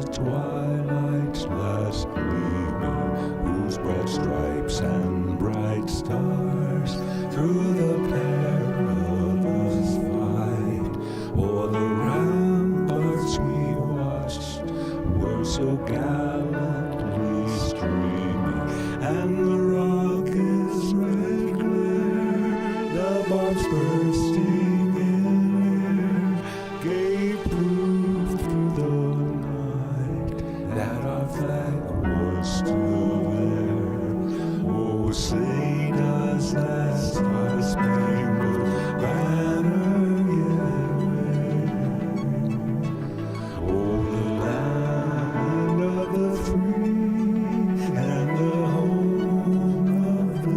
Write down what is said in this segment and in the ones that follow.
the twilight's last gleaming, whose broad stripes and bright stars through the perilous fight o'er the ramparts we watched were so gallantly streaming, and the rockets red glare, the bombs bursting in air, gave proof through the night that our flag was still there. Oh, say does that star-spangled banner yet wave o'er the land of the free and the home of the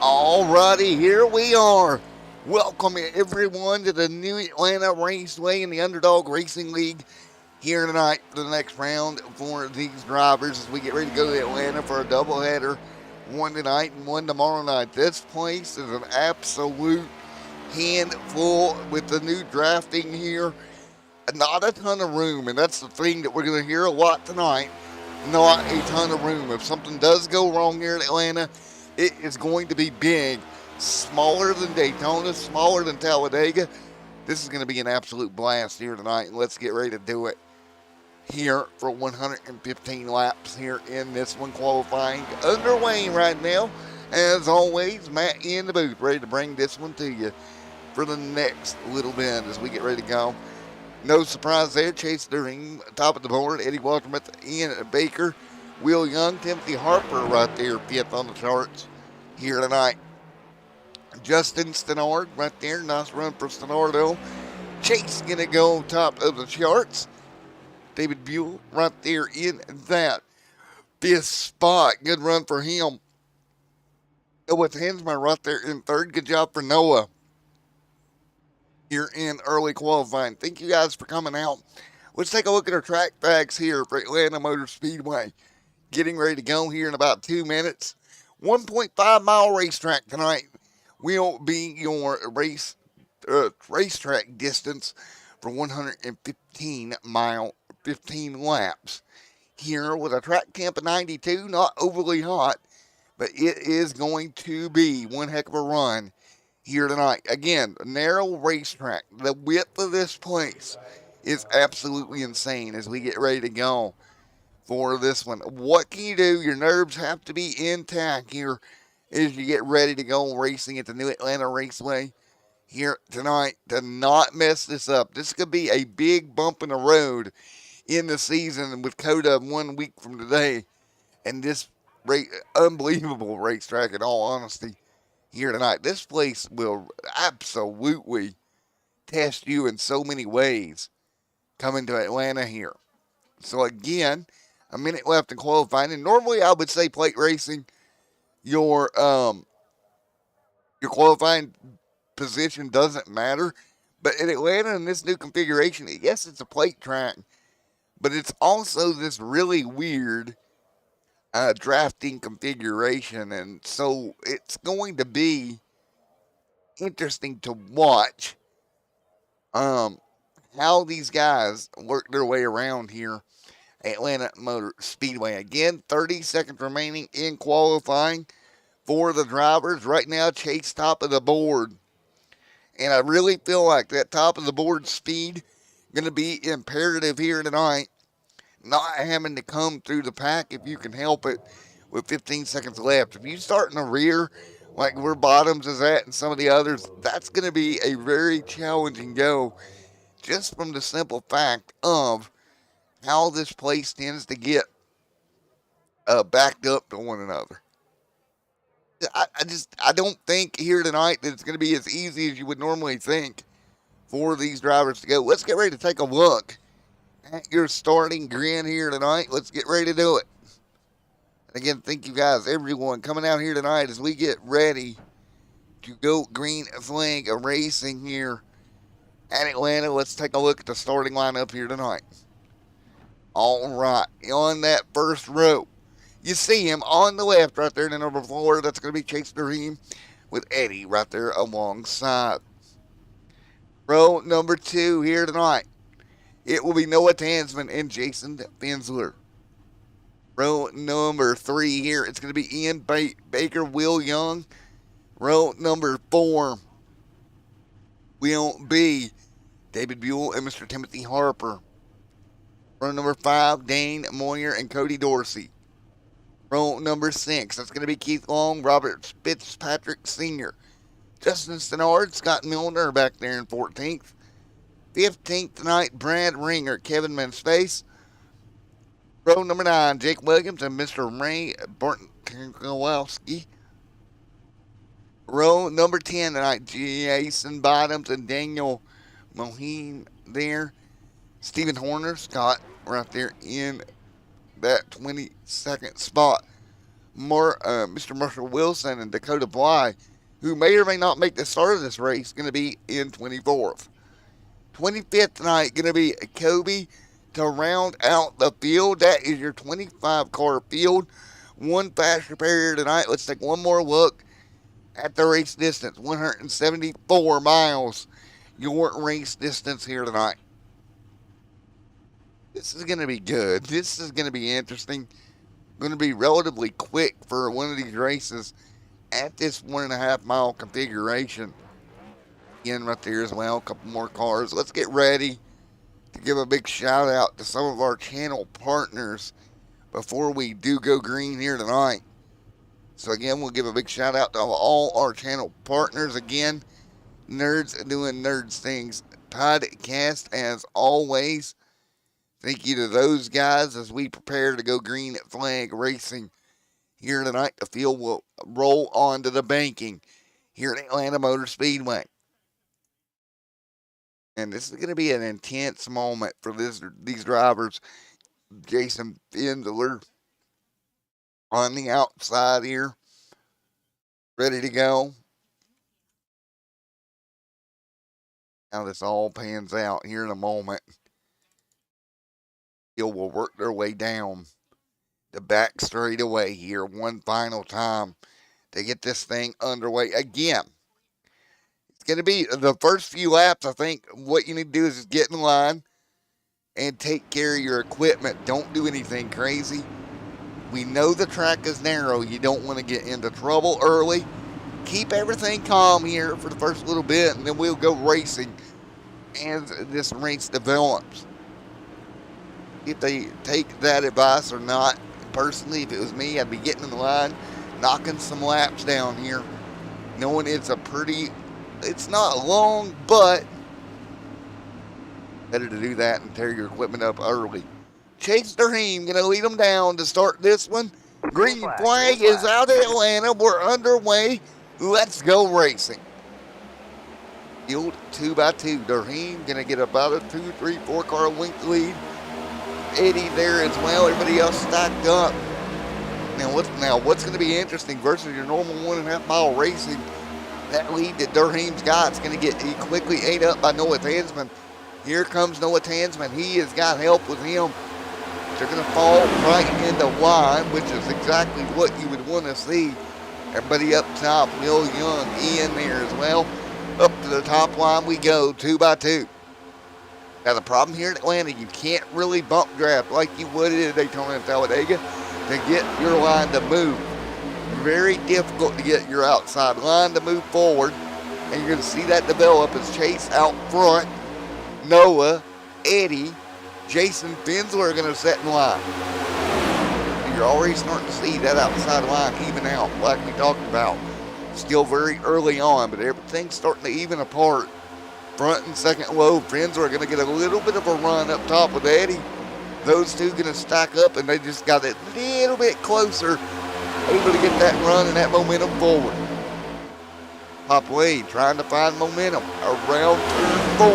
Alrighty, here we are. Welcome everyone to the New Atlanta Raceway in the Underdog Racing League here tonight for the next round for these drivers as we get ready to go to Atlanta for a doubleheader, one tonight and one tomorrow night. This place is an absolute handful with the new drafting here. Not a ton of room, and that's the thing that we're going to hear a lot tonight. Not a ton of room. If something does go wrong here in Atlanta, it is going to be big. Smaller than Daytona, smaller than Talladega. This is going to be an absolute blast here tonight, and let's get ready to do it here for 115 laps here in this one. Qualifying underway right now. As always, Matt in the booth, ready to bring this one to you for the next little bit as we get ready to go. No surprise there. Chase During, top of the board. Eddie Waltermuth, Ian Baker, Will Young, Timothy Harper right there, fifth on the charts here tonight. Justin Stenard right there. Nice run for Stenardo. Chase going to go top of the charts. David Buell right there in that fifth spot. Good run for him. With Hensman right there in third. Good job for Noah here in early qualifying. Thank you guys for coming out. Let's take a look at our track facts here for Atlanta Motor Speedway. Getting ready to go here in about 2 minutes. 1.5 mile racetrack tonight will be your racetrack distance for 115 laps. Here with a track temp of 92, not overly hot, but it is going to be one heck of a run here tonight. Again, a narrow racetrack. The width of this place is absolutely insane as we get ready to go for this one. What can you do? Your nerves have to be intact here as you get ready to go racing at the New Atlanta Raceway here tonight to not mess this up. This could be a big bump in the road in the season with COTA 1 week from today. And this unbelievable racetrack, in all honesty, here tonight. This place will absolutely test you in so many ways coming to Atlanta here. So again, a minute left in qualifying, and normally I would say plate racing, your qualifying position doesn't matter, but in Atlanta in this new configuration, yes, it's a plate track, but it's also this really weird drafting configuration, and so it's going to be interesting to watch how these guys work their way around here Atlanta Motor Speedway. Again, 30 seconds remaining in qualifying for the drivers. Right now, Chase top of the board. And I really feel like that top of the board speed going to be imperative here tonight. Not having to come through the pack if you can help it with 15 seconds left. If you start in the rear, like where Bottoms is at and some of the others, that's going to be a very challenging go just from the simple fact of how this place tends to get backed up to one another. I don't think here tonight that it's going to be as easy as you would normally think for these drivers to go. Let's get ready to take a look at your starting grid here tonight. Let's get ready to do it. And again, thank you guys, everyone, coming out here tonight as we get ready to go green flag racing here at Atlanta. Let's take a look at the starting lineup here tonight. All right, on that first row, you see him on the left right there in the number 4. That's going to be Chase Dream with Eddie right there alongside. Row number 2 here tonight, it will be Noah Tansman and Jason Fensler. Row number 3 here, it's going to be Ian Baker, Will Young. Row number 4 will be David Buell and Mr. Timothy Harper. Row number 5, Dane Moyer and Cody Dorsey. Row number 6, that's going to be Keith Long, Robert Fitzpatrick Sr., Justin Stennard, Scott Milner back there in 14th. 15th tonight, Brad Ringer, Kevin Manspace. Row number 9, Jake Williams and Mr. Ray Barton-Kowalski. Row number 10 tonight, Jason Bottoms and Daniel Moheen there. Stephen Horner, Scott right there in that 22nd spot. Mr. Marshall Wilson and Dakota Bly, who may or may not make the start of this race, going to be in 24th. 25th tonight, going to be Kobe to round out the field. That is your 25-car field. One fast repair tonight. Let's take one more look at the race distance. 174 miles, your race distance here tonight. This is going to be good. This is going to be interesting. Going to be relatively quick for one of these races at this 1.5 mile configuration. Again, right there as well, a couple more cars. Let's get ready to give a big shout out to some of our channel partners before we do go green here tonight. So again, we'll give a big shout out to all our channel partners. Again, Nerds Doing Nerds Things podcast as always. Thank you to those guys as we prepare to go green flag racing here tonight. The field will roll on to the banking here at Atlanta Motor Speedway. And this is going to be an intense moment for these drivers. Jason Fensler on the outside here, ready to go. How this all pans out here in a moment. Will work their way down the back straightaway here one final time to get this thing underway again. It's going to be the first few laps. I think what you need to do is just get in line and take care of your equipment. Don't do anything crazy. We know the track is narrow. You don't want to get into trouble early. Keep everything calm here for the first little bit, and then we'll go racing as this race develops. If they take that advice or not, personally, if it was me, I'd be getting in the line, knocking some laps down here, knowing it's not long, but better to do that and tear your equipment up early. Chase Durham going to lead them down to start this one. Green flag is out of Atlanta. We're underway. Let's go racing. Field 2x2. Durham going to get about a 2, 3, 4 car length lead. Eddie there as well. Everybody else stacked up. Now what's going to be interesting versus your normal 1.5 mile racing, that lead that Durham's got is going to get quickly ate up by Noah Tansman. Here comes Noah Tansman. He has got help with him. They're going to fall right into line, which is exactly what you would want to see. Everybody up top, Will Young, Ian there as well. Up to the top line we go, 2x2. Now the problem here in Atlanta, you can't really bump draft like you would at Daytona and Talladega to get your line to move. Very difficult to get your outside line to move forward. And you're going to see that develop as Chase out front. Noah, Eddie, Jason Fensler are going to set in line. You're already starting to see that outside line even out like we talked about. Still very early on, but everything's starting to even apart. Front and second low, Fensler are going to get a little bit of a run up top with Eddie. Those two going to stack up, and they just got a little bit closer, able to get that run and that momentum forward. Pop Wade trying to find momentum around turn 4.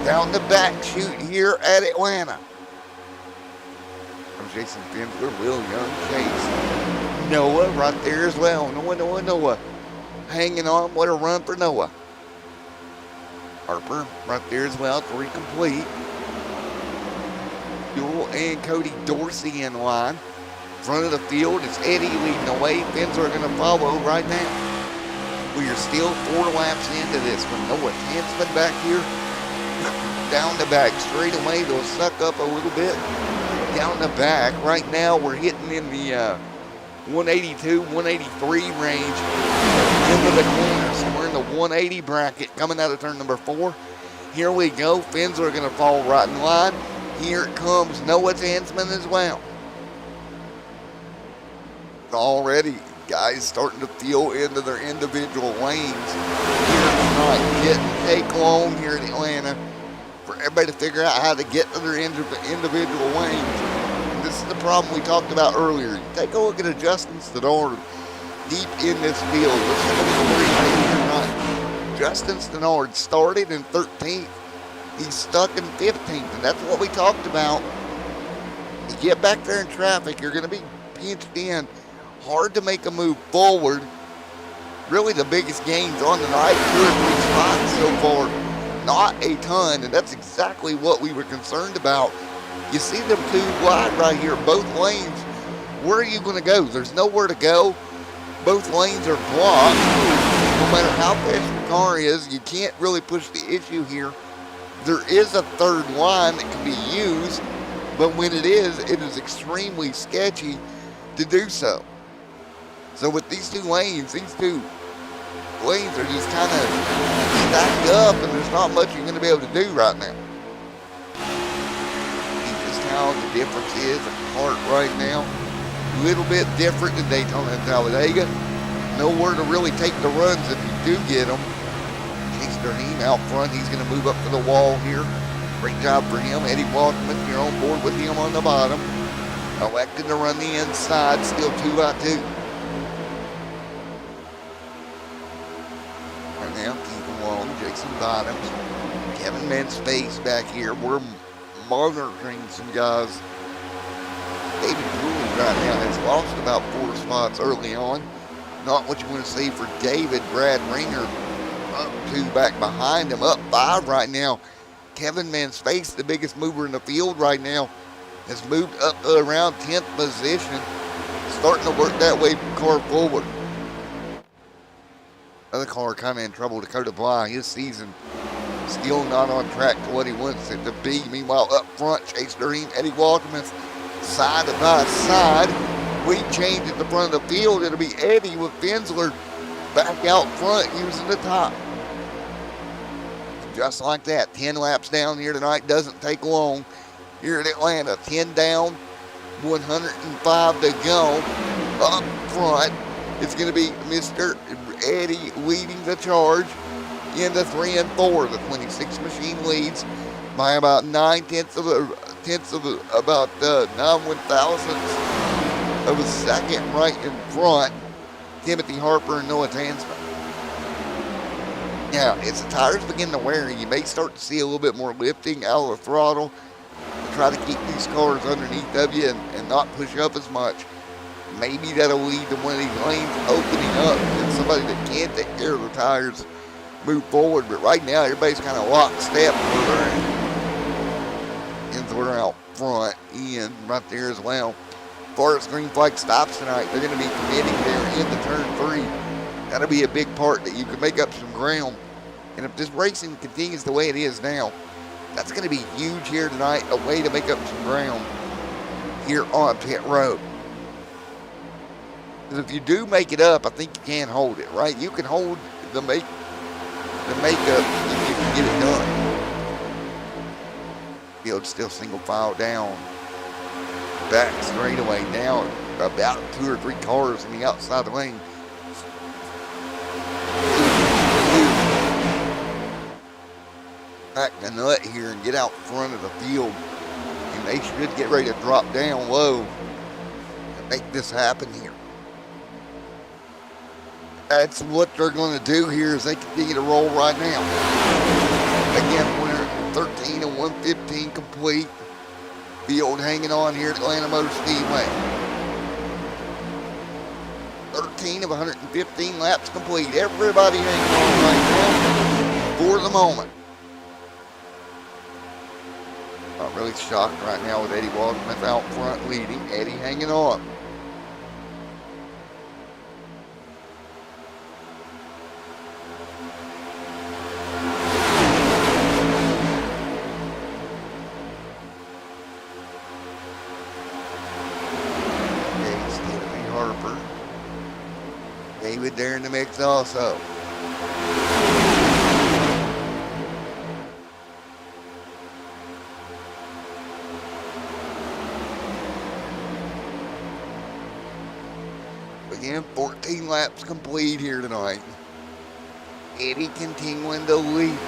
Down the back chute here at Atlanta. From Jason Fensler, Will Young, Chase. Noah right there as well. Noah. Hanging on. What a run for Noah. Harper right there as well. 3 complete. Buell and Cody Dorsey in line. Front of the field is Eddie leading the way. Fensler are going to follow right now. We are still 4 laps into this one. Noah Tansman back here. Down the back straight away. They'll suck up a little bit. Down the back. Right now we're hitting in the 182, 183 range into the corner. So we're in the 180 bracket coming out of turn number 4. Here we go. Fensler are going to fall right in line. Here it comes Noah Tansman as well. Already guys starting to feel into their individual lanes here tonight. Didn't take long here in Atlanta for everybody to figure out how to get to their individual lanes. And this is the problem we talked about earlier. Take a look at Justin Stannard deep in this field. Listen to the three right here tonight. Justin Stannard started in 13th. He's stuck in 15th, and that's what we talked about. You get back there in traffic, you're going to be pinched in. Hard to make a move forward. Really the biggest gains on the night, 2 or 3 spots so far. Not a ton, and that's exactly what we were concerned about. You see them 2 wide right here, both lanes. Where are you going to go? There's nowhere to go. Both lanes are blocked. No matter how fast your car is, you can't really push the issue here. There is a 3rd line that can be used, but when it is extremely sketchy to do so. So with these 2 lanes, are just kind of stacked up, and there's not much you're going to be able to do right now. See just how the difference is apart right now. A little bit different than Daytona and Talladega. Nowhere to really take the runs if you do get them. Chase Durham out front. He's going to move up to the wall here. Great job for him. Eddie Walkman, you're on board with him on the bottom. Electing to run the inside, still 2 by 2. And now keep along, Jason Bottoms. Kevin Manspace back here. We're monitoring some guys. David Gould right now has lost about 4 spots early on. Not what you want to see for David. Brad Ringer up 2 back behind him, up 5 right now. Kevin Manspace, the biggest mover in the field right now, has moved up to around 10th position, starting to work that way car forward. Other car kind of in trouble, Dakota Bly. His season still not on track to what he wants it to be. Meanwhile, up front, Chase Durham, Eddie Walkman, side by side. We change at the front of the field. It'll be Eddie with Fensler back out front using the top. Just like that, 10 laps down here tonight. Doesn't take long here in Atlanta. 10 down, 105 to go. Up front, it's going to be Mr. Eddie leading the charge into 3 and 4. The 26 machine leads by about 9/10 of about 9/1000 of a second right in front. Timothy Harper and Noah Tansman. Now, as the tires begin to wear, you may start to see a little bit more lifting out of the throttle to try to keep these cars underneath of you and not push up as much. Maybe that'll lead to one of these lanes opening up and somebody that can take care of the tires move forward. But right now, everybody's kind of lockstep where they're at. And we're out front, Ian right there as well. As far as green flag stops tonight, they're going to be committing there into turn 3. That'll be a big part that you can make up some ground. And if this racing continues the way it is now, that's going to be huge here tonight, a way to make up some ground here on pit road. Because if you do make it up, I think you can hold it, right? You can hold the makeup if you can get it done. Field's still single file down. Back straightaway down about 2 or 3 cars in the outside lane. Back the nut here and get out front of the field. And they should get ready to drop down low and make this happen here. That's what they're going to do here as they continue to roll right now. Again, winner 13 and 115 complete. Field hanging on here at Atlanta Motor Speedway. 13 of 115 laps complete. Everybody hanging on right now for the moment. I'm really shocked right now with Eddie Waldemuth out front leading. Eddie hanging on. David there in the mix also. Again, 14 laps complete here tonight. Eddie continuing to lead.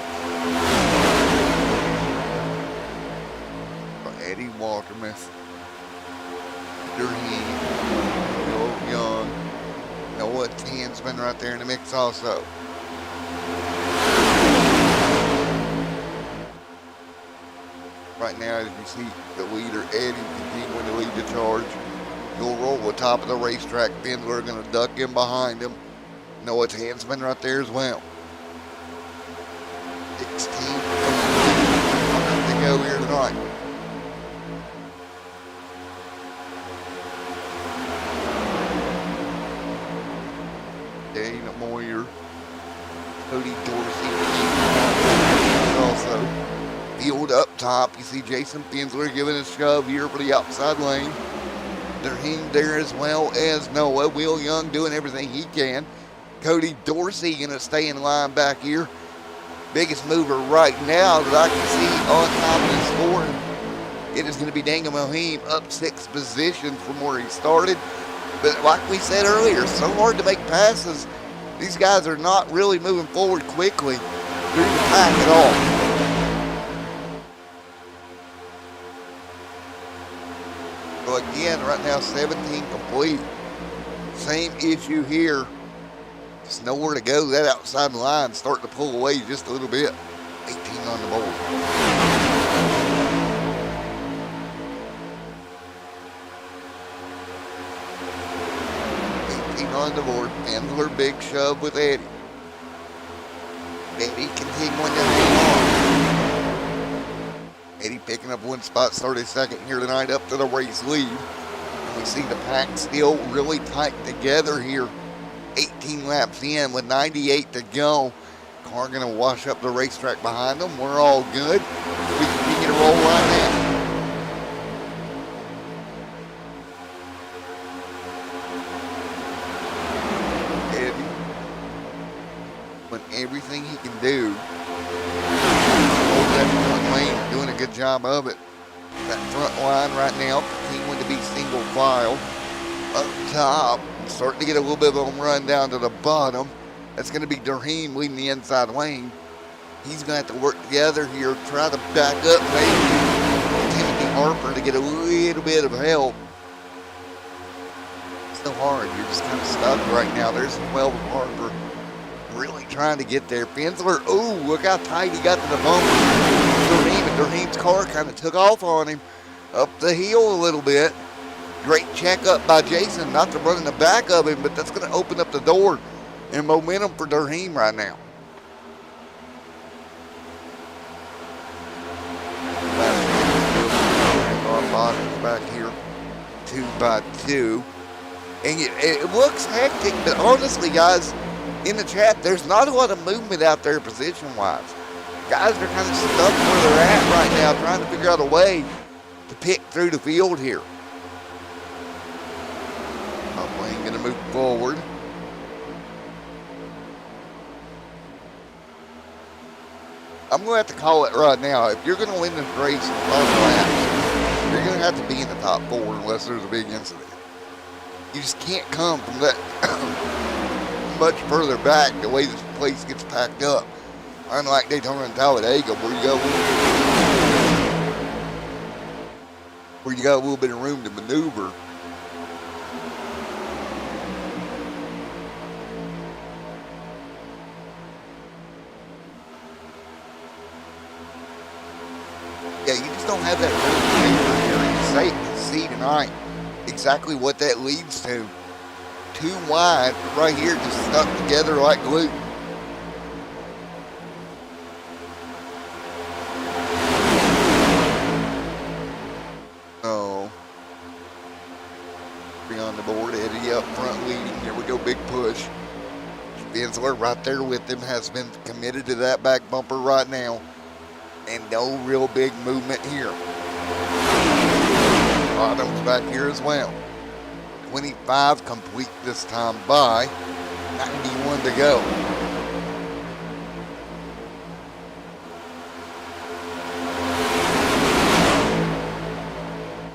Eddie Waldemuth. Durham. Young. Noah Tansman right there in the mix also. Right now, as you see, the leader, Eddie, continuing to lead the charge. He'll roll the top of the racetrack. Bindler going to duck in behind him. Noah Tansman right there as well. 16 to go here tonight. Dana Moyer, Cody Dorsey, also field up top. You see Jason Bindler giving a shove here for the outside lane. Durham there as well as Noah. Will Young doing everything he can. Cody Dorsey going to stay in line back here. Biggest mover right now that I can see on top of the score. It is going to be Daniel Mohim up 6 positions from where he started. But like we said earlier, so hard to make passes. These guys are not really moving forward quickly through the pack at all. So again, right now 17 complete. Same issue here. Just nowhere to go. That outside line starting to pull away just a little bit. 18 on the board. On the board, Bindler big shove with Eddie. Eddie continuing to hang on. Eddie picking up one spot, 32nd here tonight, up to the race lead. And we see the pack still really tight together here. 18 laps in with 98 to go. Car gonna wash up the racetrack behind them. We're all good. We continue to roll right now. Everything he can do. Over that front lane, doing a good job of it. That front line right now, continuing to be single file. Up top, starting to get a little bit of a run down to the bottom. That's going to be Durham leading the inside lane. He's going to have to work together here, try to back up maybe Timothy Harper to get a little bit of help. It's so hard, you're just kind of stuck right now. There's 12 of Harper. Really trying to get there. Bindler, oh, look how tight he got to the bumper. Durham, and Durham's car kind of took off on him up the hill a little bit. Great check up by Jason, not to run in the back of him, but that's going to open up the door and momentum for Durham right now. Back here, 2 by 2. And it looks hectic, but honestly, guys, in the chat, there's not a lot of movement out there position-wise. Guys are kind of stuck where they're at right now, trying to figure out a way to pick through the field here. Top lane going to move forward. I'm going to have to call it right now. If you're going to win this race in 5 laps, you're going to have to be in the top 4 unless there's a big incident. You just can't come from that much further back the way this place gets packed up. Unlike Daytona and Talladega where you go. where you got a little bit of room to maneuver. Yeah, you just don't have that room here. You see tonight exactly what that leads to. Too wide right here, just stuck together like glue. Oh. Be on the board, Eddie up front leading. Here we go, big push. Benzler right there with him has been committed to that back bumper right now. And no real big movement here. Bottom's back here as well. 25 complete this time by 91 to go.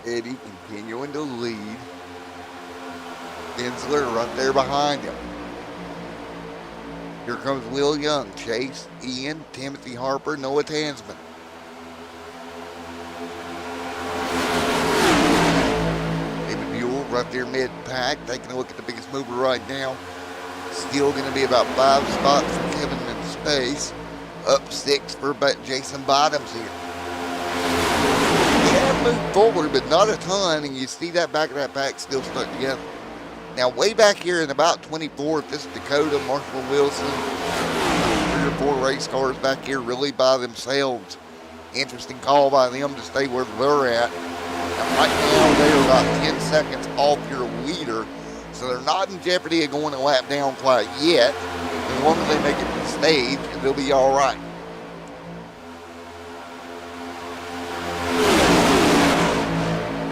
Eddie continuing to lead. Benzler right there behind him. Here comes Will Young, Chase, Ian, Timothy Harper, Noah Tansman. David Buell right there mid-pack, taking a look at the biggest mover right now. Still going to be about 5 spots for Kevin in space. Up 6 for Jason Bottoms here. He have moved forward, but not a ton, and you see that back of that pack still stuck together. Now, way back here in about 24th, this is Dakota, Marshall Wilson, 3 or 4 race cars back here really by themselves. Interesting call by them to stay where they're at. Now, right now, they're about 10 seconds off your leader, so they're not in jeopardy of going a lap down quite yet. As long as they make it to the stage, they'll be all right.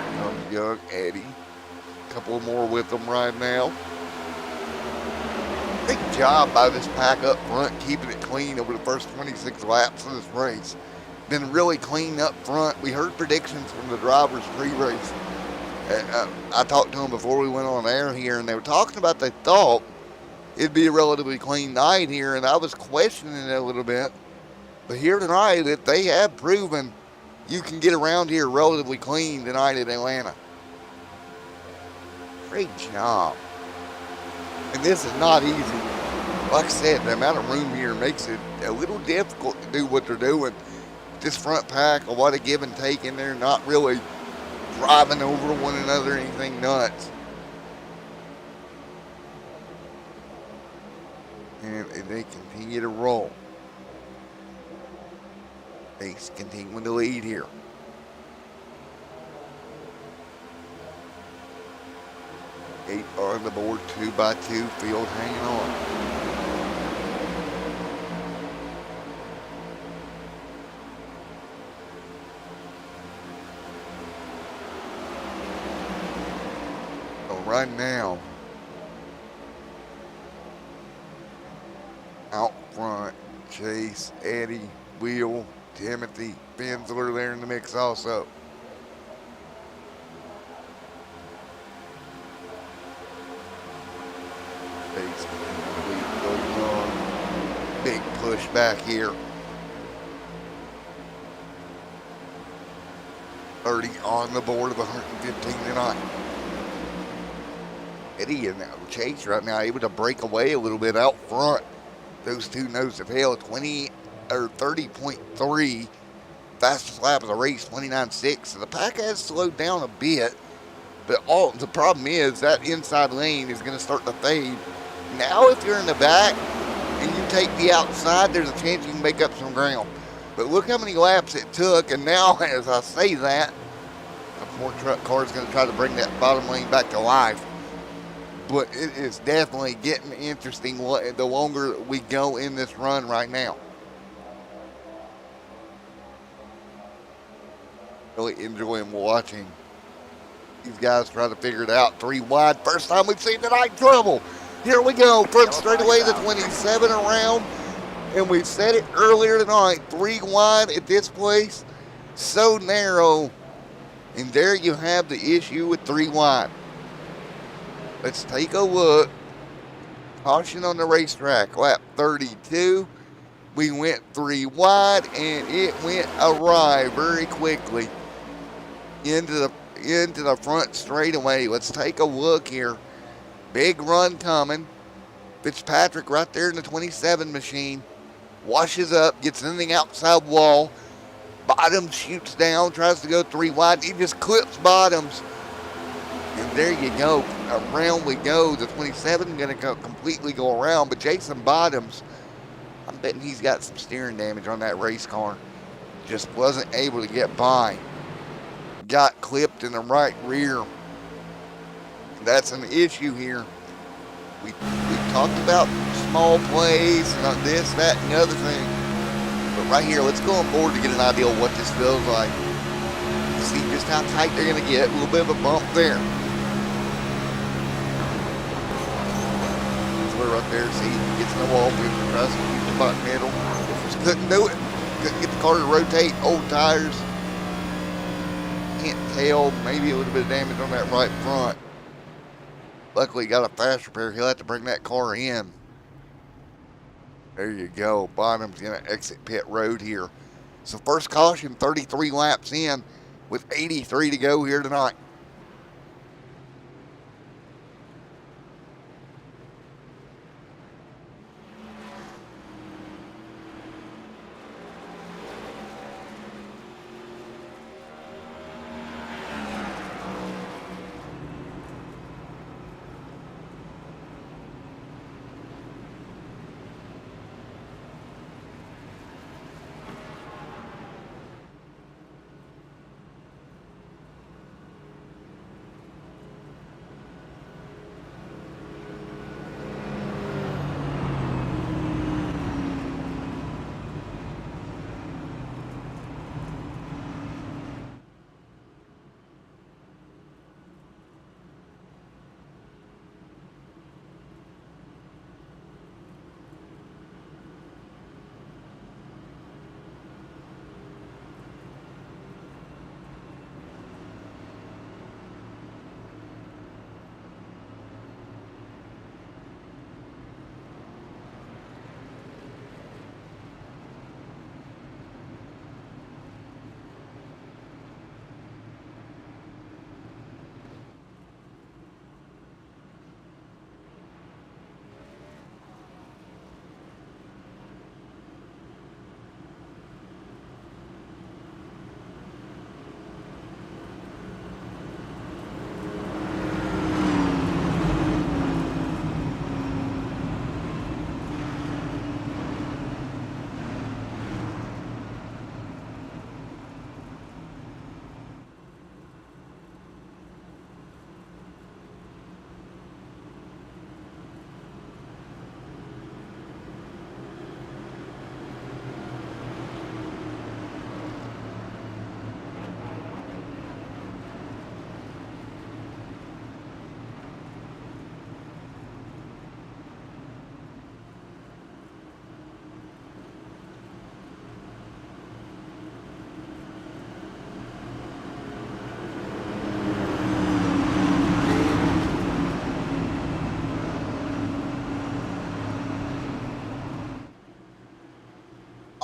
Here comes Young Eddie. Couple more with them right now. Great job by this pack up front, keeping it clean over the first 26 laps of this race. Been really clean up front. We heard predictions from the drivers pre-race. I talked to them before we went on air here, and they were talking about they thought it'd be a relatively clean night here, and I was questioning it a little bit. But here tonight, that they have proven you can get around here relatively clean tonight at Atlanta. Great job. And this is not easy. Like I said, the amount of room here makes it a little difficult to do what they're doing. This front pack, a lot of give and take in there, not really driving over one another or anything nuts. And they continue to roll. They continuing to lead here. 8 on the board, 2 by 2, field hanging on. So right now, out front, Chase, Eddie, Will, Timothy, Benzler there in the mix also. Big push back here. 30 on the board of 115 tonight. Eddie and Chase right now able to break away a little bit out front. Those two nose to tail, 20 or 30.3. Fastest lap of the race, 29.6. So the pack has slowed down a bit, but the problem is that inside lane is going to start to fade. Now, if you're in the back and you take the outside, there's a chance you can make up some ground. But look how many laps it took, and now as I say that, a more truck car is going to try to bring that bottom lane back to life. But it is definitely getting interesting the longer we go in this run right now. Really enjoying watching these guys try to figure it out. 3 wide, first time we've seen tonight. Trouble. Here we go, front straightaway, the 27 around. And we said it earlier tonight, 3 wide at this place, so narrow. And there you have the issue with 3 wide. Let's take a look. Caution on the racetrack, lap 32. We went 3 wide, and it went awry very quickly into the into the front straightaway. Let's take a look here. Big run coming. Fitzpatrick right there in the 27 machine. Washes up, gets in the outside wall. Bottoms shoots down, tries to go 3 wide. He just clips Bottoms. And there you go. Around we go. The 27 going to completely go around. But Jason Bottoms, I'm betting he's got some steering damage on that race car. Just wasn't able to get by. Got clipped in the right rear. That's an issue here. We talked about small plays, not this, that, and the other thing. But right here, let's go on board to get an idea of what this feels like. See just how tight they're going to get. A little bit of a bump there. We're up there. See, gets in the wall, tries to keep the butt middle. Just couldn't do it. Couldn't get the car to rotate. Old tires. Can't tell. Maybe a little bit of damage on that right front. Luckily, he got a fast repair. He'll have to bring that car in. There you go. Bottom's going to exit pit road here. So first caution, 33 laps in with 83 to go here tonight.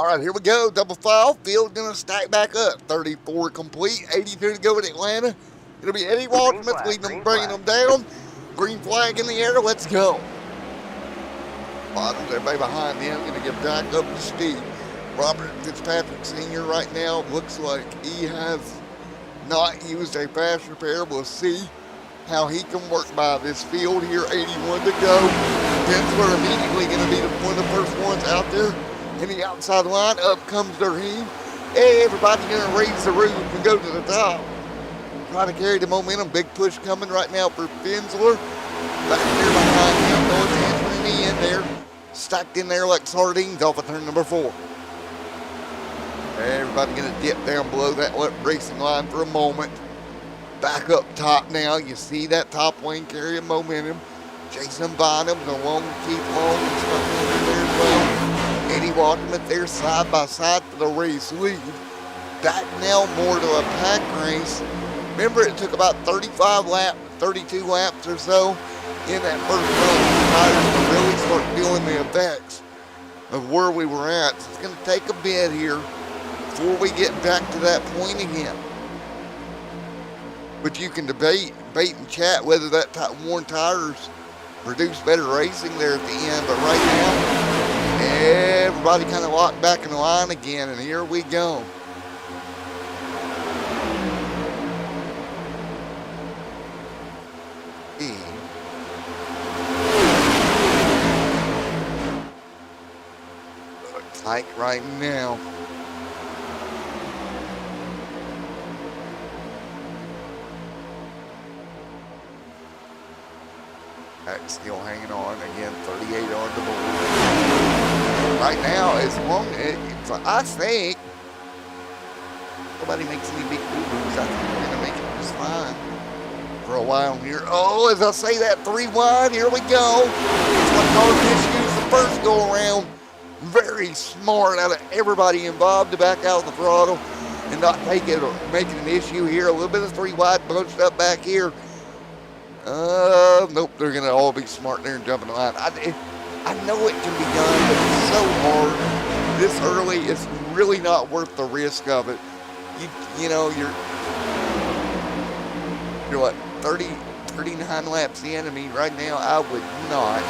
All right, here we go. Double file. Field going to stack back up. 34 complete. 82 to go in Atlanta. It'll be Eddie Walterman leading them, bringing them down. Green flag in the air. Let's go. Bottoms, everybody behind them going to get back up to speed. Robert Fitzpatrick Sr. right now looks like he has not used a fast repair. We'll see how he can work by this field here. 81 to go. Densler immediately going to be one of the first ones out there. In the outside line, up comes Durham. Hey, everybody gonna raise the roof and go to the top. Try to carry the momentum. Big push coming right now for Finsler. Back there behind him, no attention in the end there. Stacked in there like sardines off of turn number 4. Everybody gonna dip down below that racing line for a moment. Back up top now. You see that top lane carrying momentum. Jason Bottoms along with Keith Long and stuff over there as well. Eddie Walterman there side by side for the race lead. Back now more to a pack race. Remember, it took about 32 laps or so in that first run for the tires to really start feeling the effects of where we were at. So it's going to take a bit here before we get back to that point again. But you can debate and chat whether that worn tires produce better racing there at the end. But right now, everybody kind of locked back in the line again, and here we go. Tight right now. That's still hanging on again. 38 on the board. Right now, as long as I think nobody makes any big boo-boos, I think we're gonna make it just fine for a while here. Oh, as I say that, 3 wide. Here we go. It's what car issues the first go around. Very smart out of everybody involved to back out the throttle and not make it an issue here. A little bit of 3 wide bunched up back here. Nope, they're gonna all be smart there and jumping the line. I know it can be done, but it's so hard this early. It's really not worth the risk of it. You know, you're what, 39 laps in. I mean, right now I would not.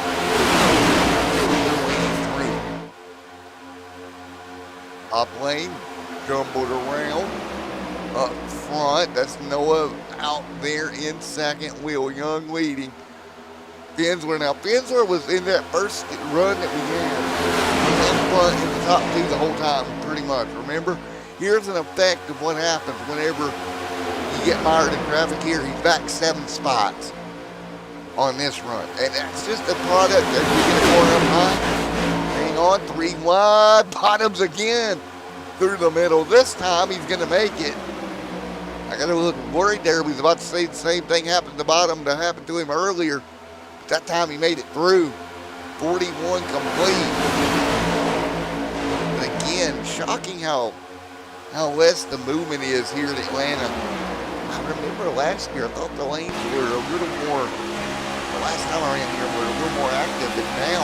Top lane, jumbled around. Up front, that's Noah out there in second. Will Young leading. Finsler. Now, Finsler was in that first run that we had in front in the top 2 the whole time, pretty much. Remember, here's an effect of what happens whenever you get mired in traffic here. He's back 7 spots on this run. And that's just a product that you get a corner up high. Hang on, 3 wide, bottoms again through the middle. This time he's going to make it. I got a little worried there. We was about to say the same thing happened at the bottom that happened to him earlier. That time he made it through. 41 complete. But again, shocking how less the movement is here in Atlanta. I remember last year, I thought the lanes were a little more, the last time I ran here, were a little more active, but now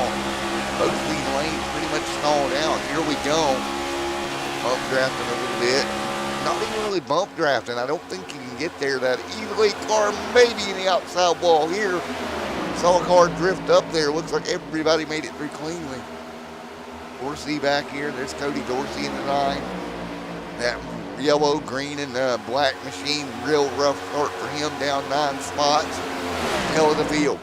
both of these lanes pretty much stalled out. Here we go. Bump drafting a little bit. Not even really bump drafting. I don't think you can get there that easily. Car maybe in the outside wall here. Saw a car drift up there. Looks like everybody made it through cleanly. Dorsey back here. There's Cody Dorsey in the 9. That yellow, green, and black machine. Real rough start for him. Down 9 spots. Hell of the field.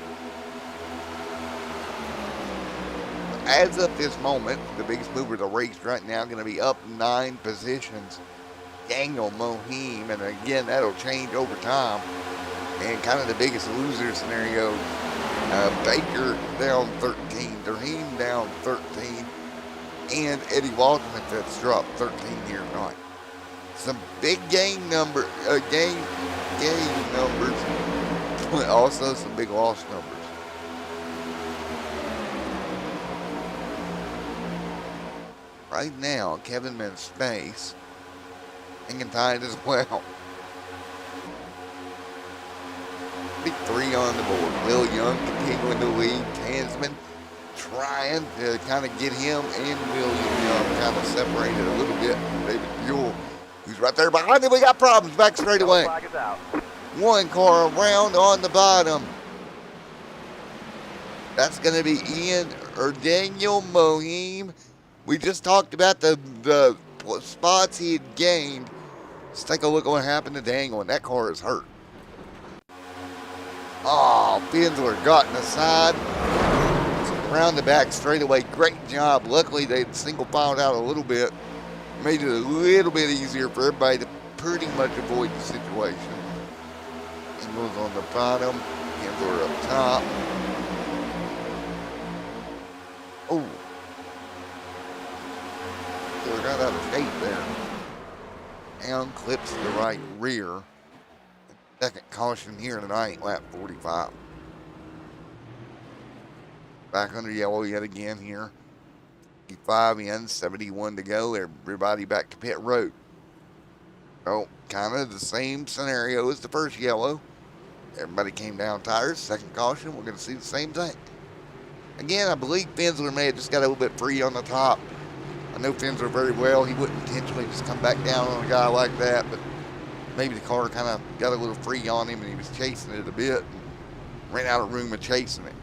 As of this moment, the biggest mover of the race right now going to be up 9 positions. Daniel Mohim, and again, that'll change over time. And kind of the biggest loser scenario, Baker down 13, Durham down 13, and Eddie Waldman that's dropped 13 here tonight. Some big gain numbers, but also some big loss numbers. Right now, Kevin Manspace hanging tight as well. Big 3 on the board. Will Young continuing to lead. Tansman trying to kind of get him and William Young kind of separated a little bit. David Buell, who's right there behind him. We got problems back straight away. 1 car around on the bottom. That's going to be Ian or Daniel Mohim. We just talked about the spots he had gained. Let's take a look at what happened to Daniel, and that car is hurt. Oh, Finsler got in the side. Around the back straightaway. Great job. Luckily, they single filed out a little bit. Made it a little bit easier for everybody to pretty much avoid the situation. Finsler's on the bottom. Finsler up top. Oh. They got out of shape there. And clips the right rear. Second caution here tonight, lap 45. Back under yellow yet again here. 55 in, 71 to go. Everybody back to pit road. So, kind of the same scenario as the first yellow. Everybody came down tires. Second caution, we're going to see the same thing. Again, I believe Finsler may have just got a little bit free on the top. I know Finsler very well. He wouldn't intentionally just come back down on a guy like that, but maybe the car kind of got a little free on him and he was chasing it a bit and ran out of room of chasing it.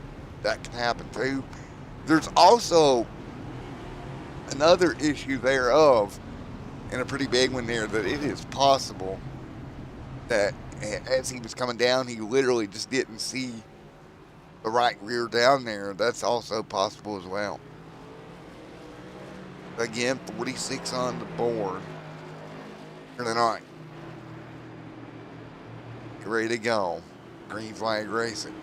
That can happen too. There's also another issue thereof, and a pretty big one there, that it is possible that as he was coming down, he literally just didn't see the right rear down there. That's also possible as well. Again, 46 on the board for tonight. Get ready to go. Green flag racing.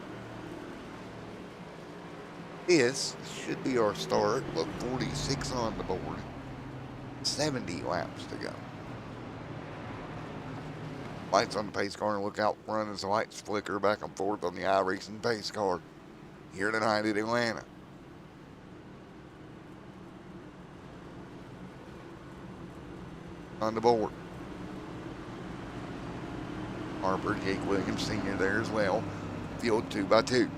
This should be our start. Look, 46 on the board. 70 laps to go. Lights on the pace car, and look out front as the lights flicker back and forth on the iRacing pace car here tonight at Atlanta. On the board. Harper, Jake Williams Sr. there as well. Field 2x2.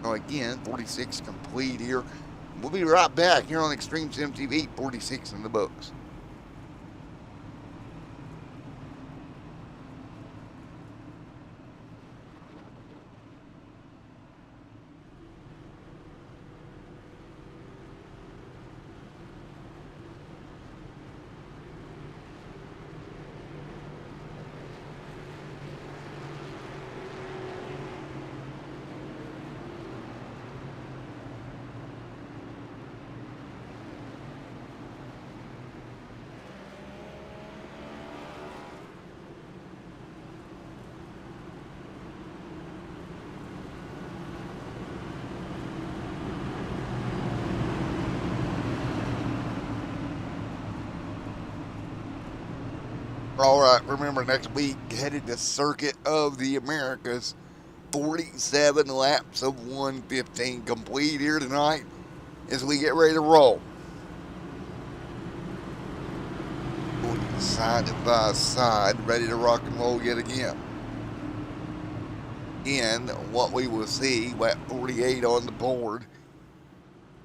Now again, 46 complete here. We'll be right back here on Extreme Sim TV. 46 in the books. All right, remember next week, headed to Circuit of the Americas. 47 laps of 115 complete here tonight as we get ready to roll. Going side by side, ready to rock and roll yet again. And what we will see, lap 48 on the board.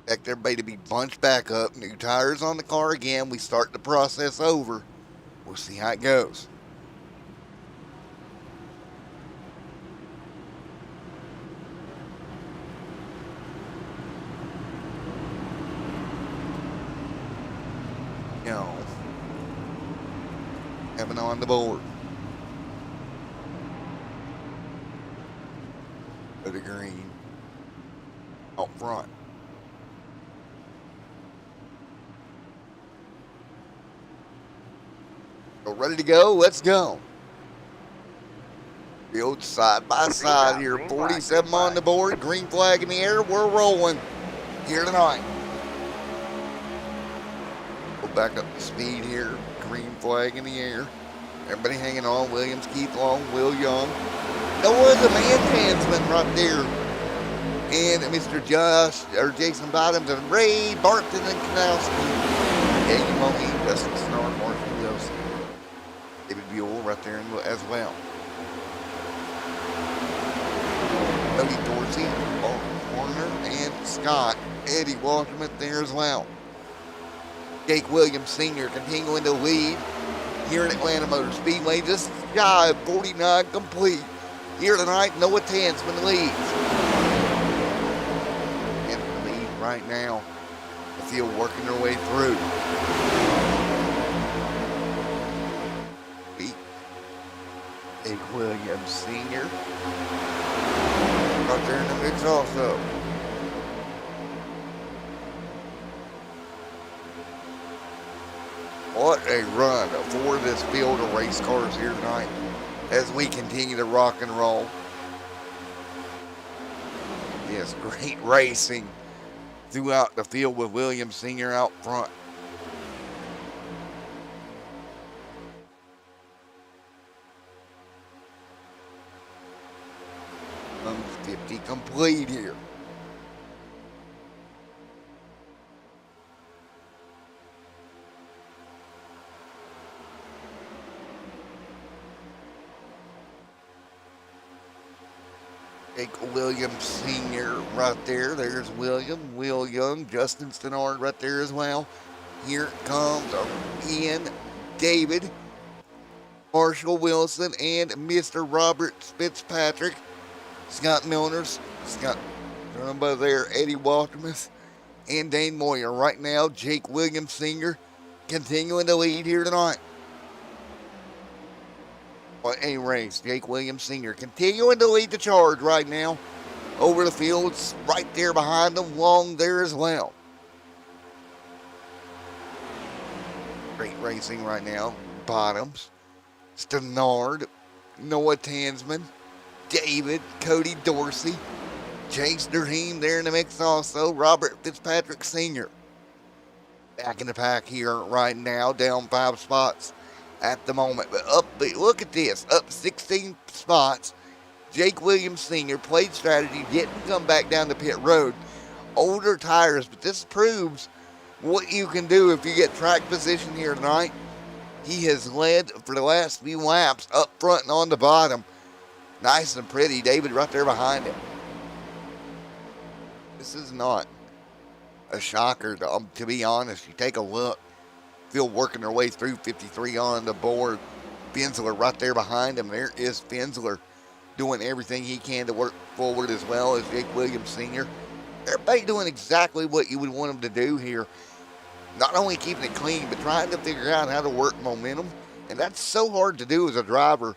Expect everybody to be bunched back up. New tires on the car again. We start the process over. We'll see how it goes. No. Having on the board. For the green. Out front. Ready to go? Let's go. Field side by side here. 47 on the board. Green flag in the air. We're rolling here tonight. Go back up to speed here. Green flag in the air. Everybody hanging on. Williams, Keith Long, Will Young. Noah the man Tansman right there. And Mr. Josh, or Jason Bottoms, and Ray Barton and Kanowski. Eddie Mohi, Justin Snarr, Martin Wilson. David Buell right there as well. Cody Dorsey, Paul Warner, and Scott. Eddie Walterman there as well. Jake Williams Sr. continuing to lead here in Atlanta Motor Speedway. Just shy of 49 complete. Here tonight, Noah Tansman leads. In the lead right now. The field working their way through. Jake Williams Sr. Right there in the mix also. What a run for this field of race cars here tonight as we continue to rock and roll. Yes, great racing throughout the field with Williams Sr. out front. 50 complete here. Jake Williams Sr. right there. There's William, Will Young, Justin Stennard right there as well. Here comes Ian, David, Marshall Wilson, and Mr. Robert Fitzpatrick. Scott Milners, Scott Rumba there, Eddie Waltermuth, and Dane Moyer. Right now, Jake Williams Sr. continuing to lead here tonight. What a race. Jake Williams Sr. continuing to lead the charge right now. Over the fields, right there behind them, Long there as well. Great racing right now. Bottoms, Stenard, Noah Tansman, David, Cody Dorsey, Chase Durham there in the mix also, Robert Fitzpatrick Sr. Back in the pack here right now, down 5 spots at the moment. But look at this, up 16 spots. Jake Williams Sr. played strategy, didn't come back down the pit road. Older tires, but this proves what you can do if you get track position here tonight. He has led for the last few laps up front and on the bottom. Nice and pretty. David right there behind him. This is not a shocker, to be honest. You take a look. Still working their way through 53 on the board. Fensler right there behind him. There is Fensler doing everything he can to work forward as well as Jake Williams Sr. Everybody doing exactly what you would want them to do here. Not only keeping it clean, but trying to figure out how to work momentum. And that's so hard to do as a driver.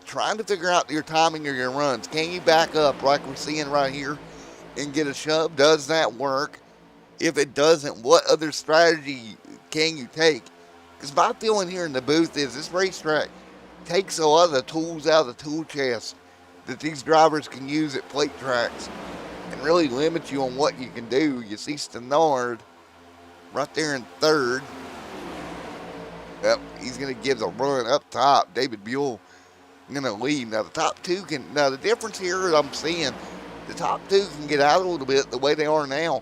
Trying to figure out your timing of your runs. Can you back up like we're seeing right here and get a shove? Does that work? If it doesn't, what other strategy can you take? Because my feeling here in the booth is this racetrack takes a lot of the tools out of the tool chest that these drivers can use at plate tracks and really limits you on what you can do. You see Stenard right there in third. Yep, he's going to give the run up top. David Buell going to lead. Now the top two can, now the difference here I'm seeing, the top two can get out a little bit the way they are now.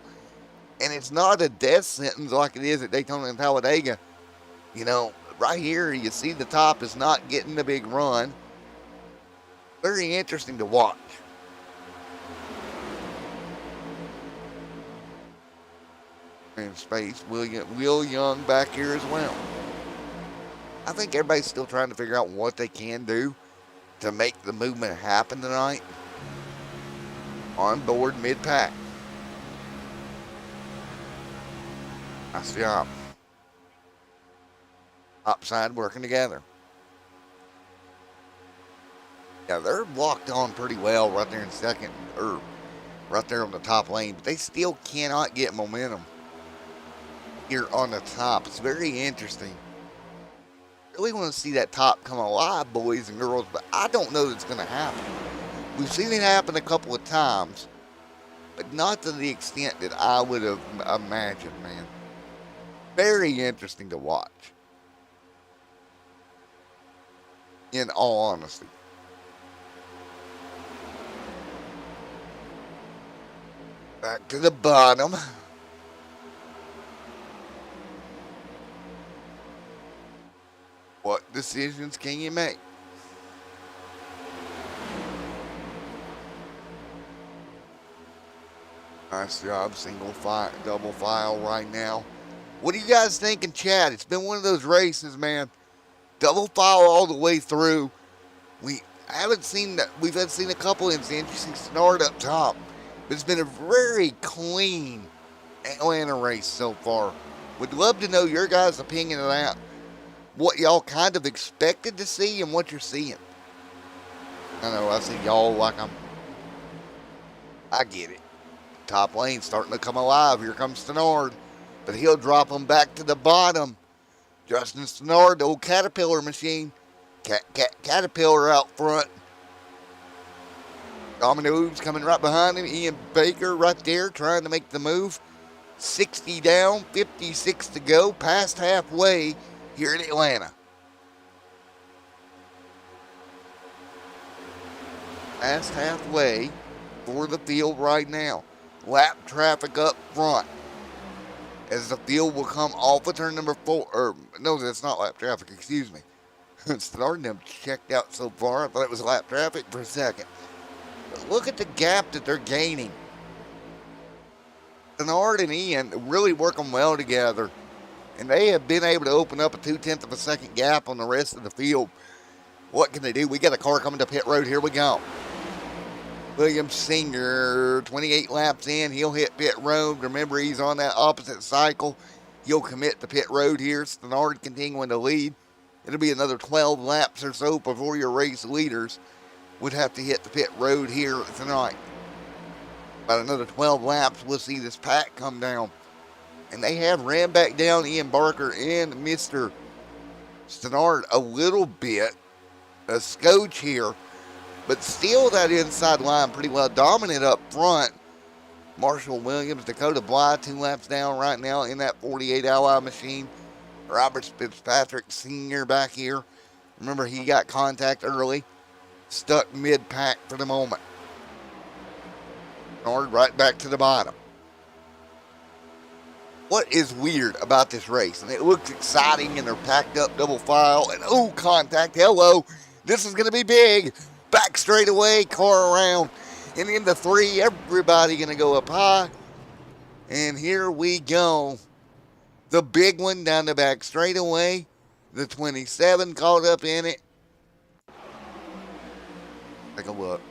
And it's not a death sentence like it is at Daytona and Talladega. You know, right here you see the top is not getting the big run. Very interesting to watch. In space, Will Young back here as well. I think everybody's still trying to figure out what they can do to make the movement happen tonight. On board mid-pack. Nice job. Upside working together. Yeah, they're locked on pretty well right there in second, or right there on the top lane, but they still cannot get momentum here on the top. It's very interesting. Really want to see that top come alive, boys and girls, but I don't know that it's going to happen. We've seen it happen a couple of times, but not to the extent that I would have imagined, man. Very interesting to watch. In all honesty. Back to the bottom. What decisions can you make? Nice job, single file, double file right now. What do you guys think in chat? It's been one of those races, man. Double file all the way through. We haven't seen that. We've seen a couple instances. Stenard up top. But it's been a very clean Atlanta race so far. Would love to know your guys' opinion of that. What y'all kind of expected to see and what you're seeing. I know I see y'all like I get it. Top lane starting to come alive. Here comes Stenard. But he'll drop them back to the bottom. Justin Stenard, the old Caterpillar machine. Caterpillar out front. Domino's coming right behind him. Ian Baker right there trying to make the move. 60 down, 56 to go. Past halfway here in Atlanta. Past halfway for the field right now. Lap traffic up front. As the field will come off of turn number 4. Or, no, that's not lap traffic, excuse me. Starting them checked out so far. I thought it was lap traffic for a second. But look at the gap that they're gaining. Stenard and Ian really working well together. and they have been able to open up a 2/10 of a second gap on the rest of the field. What can they do? We got a car coming to pit road. Here we go. Williams Sr., 28 laps in. He'll hit pit road. Remember, he's on that opposite cycle. He'll commit to pit road here. Stenard continuing to lead. It'll be another 12 laps or so before your race leaders would have to hit the pit road here tonight. About another 12 laps, we'll see this pack come down. And they have ran back down Ian Barker and Mr. Stenard a little bit. A scotch here. But still that inside line pretty well dominant up front. Marshall Williams, Dakota Bly, 2 laps down right now in that 48 machine. Robert Fitzpatrick Sr. back here. Remember, he got contact early. Stuck mid-pack for the moment. Nord right back to the bottom. What is weird about this race? And it looks exciting, and they're packed up double file. And, oh, contact. Hello. This is going to be big. Back straight away, car around. And into 3, everybody going to go up high. And here we go. The big one down the back straightaway. The 27 caught up in it. Take a look.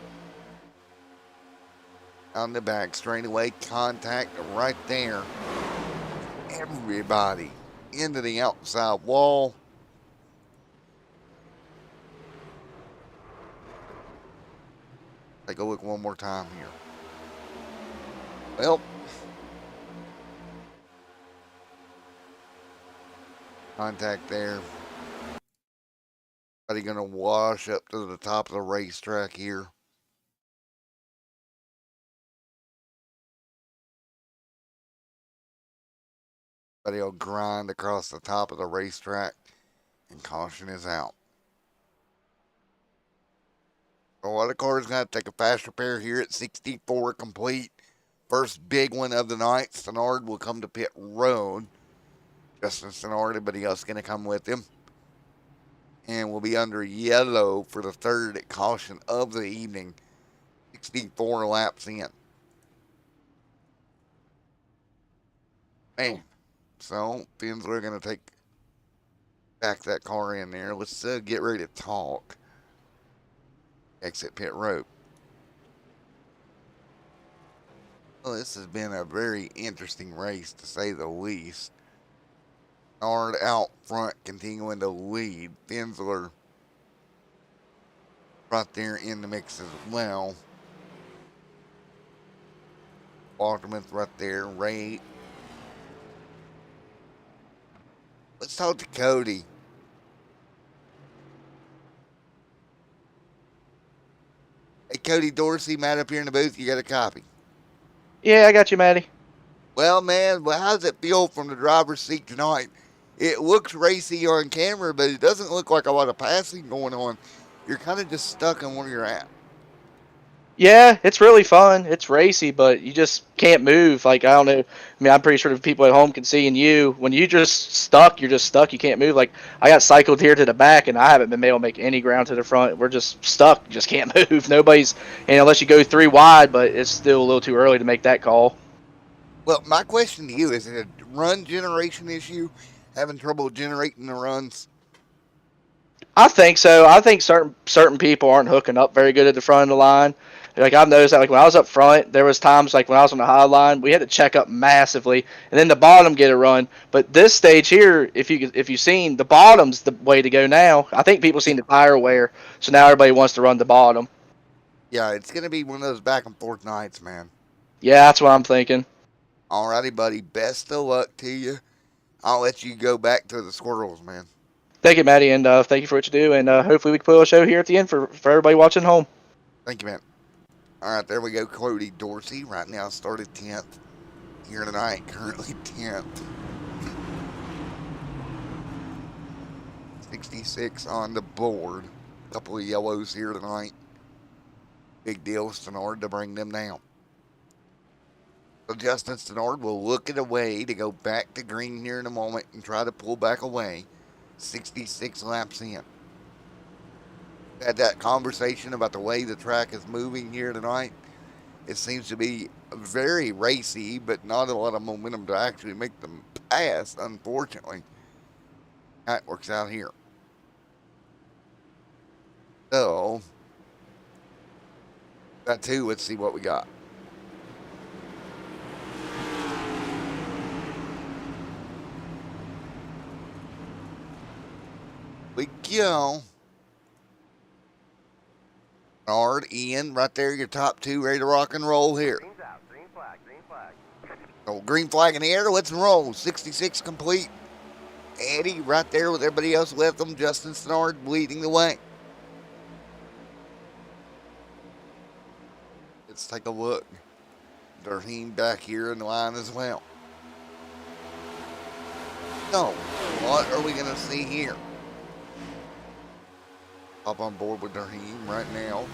On the back straightaway, contact right there. Everybody into the outside wall. Take a look one more time here. Well, contact there. Are they going to wash up to the top of the racetrack here? But he'll grind across the top of the racetrack, and caution is out. So a lot of cars going to take a fast repair here at 64 complete. First big one of the night. Stenard will come to pit road. Justin Stenard, everybody else going to come with him. And we'll be under yellow for the third caution of the evening. 64 laps in. Man. So, Finsler going to take back that car in there. Let's get ready to talk. Exit pit road. Well, this has been a very interesting race, to say the least. Nard out front, continuing to lead. Finsler right there in the mix as well. Walterman's right there. Ray. Let's talk to Cody. Hey, Cody Dorsey, Matt up here in the booth. You got a copy? Yeah, I got you, Matty. Well, man, how does it feel from the driver's seat tonight? It looks racy on camera, but it doesn't look like a lot of passing going on. You're kind of just stuck on where you're at. Yeah, it's really fun. It's racy, but you just can't move. Like, I don't know. I mean, I'm pretty sure the people at home can see in you. When you just stuck, you're just stuck. You can't move. Like, I got cycled here to the back, and I haven't been able to make any ground to the front. We're just stuck. You just can't move. Nobody's, and unless you go 3 wide, but it's still a little too early to make that call. Well, my question to you, is it a run generation issue? Having trouble generating the runs? I think so. I think certain people aren't hooking up very good at the front of the line. Like, I've noticed that, like, when I was up front, there was times like when I was on the high line, we had to check up massively, and then the bottom get a run. But this stage here, if you've seen, the bottom's the way to go now. I think people seen the tire wear, so now everybody wants to run the bottom. Yeah, it's going to be one of those back and forth nights, man. Yeah, that's what I'm thinking. Alrighty, buddy. Best of luck to you. I'll let you go back to the squirrels, man. Thank you, Maddie, and thank you for what you do, and hopefully we can put a show here at the end for everybody watching home. Thank you, man. All right, there we go. Cody Dorsey right now started 10th here tonight, currently 10th. 66 on the board. A couple of yellows here tonight. Big deal, Stenard, to bring them down. So Justin Stenard will look at a way to go back to green here in a moment and try to pull back away. 66 laps in. Had that conversation about the way the track is moving here tonight. It seems to be very racy, but not a lot of momentum to actually make them pass, unfortunately. That works out here. So, got two. Let's see what we got. We go. Bernard, Ian, right there, your top two, ready to rock and roll here. Green's out. Green flag. Green flag. So green flag in the air, let's roll. 66 complete. Eddie right there with everybody else with them. Justin Snard leading the way. Let's take a look. Darheem back here in the line as well. So, what are we going to see here? Hop on board with Darheem right now.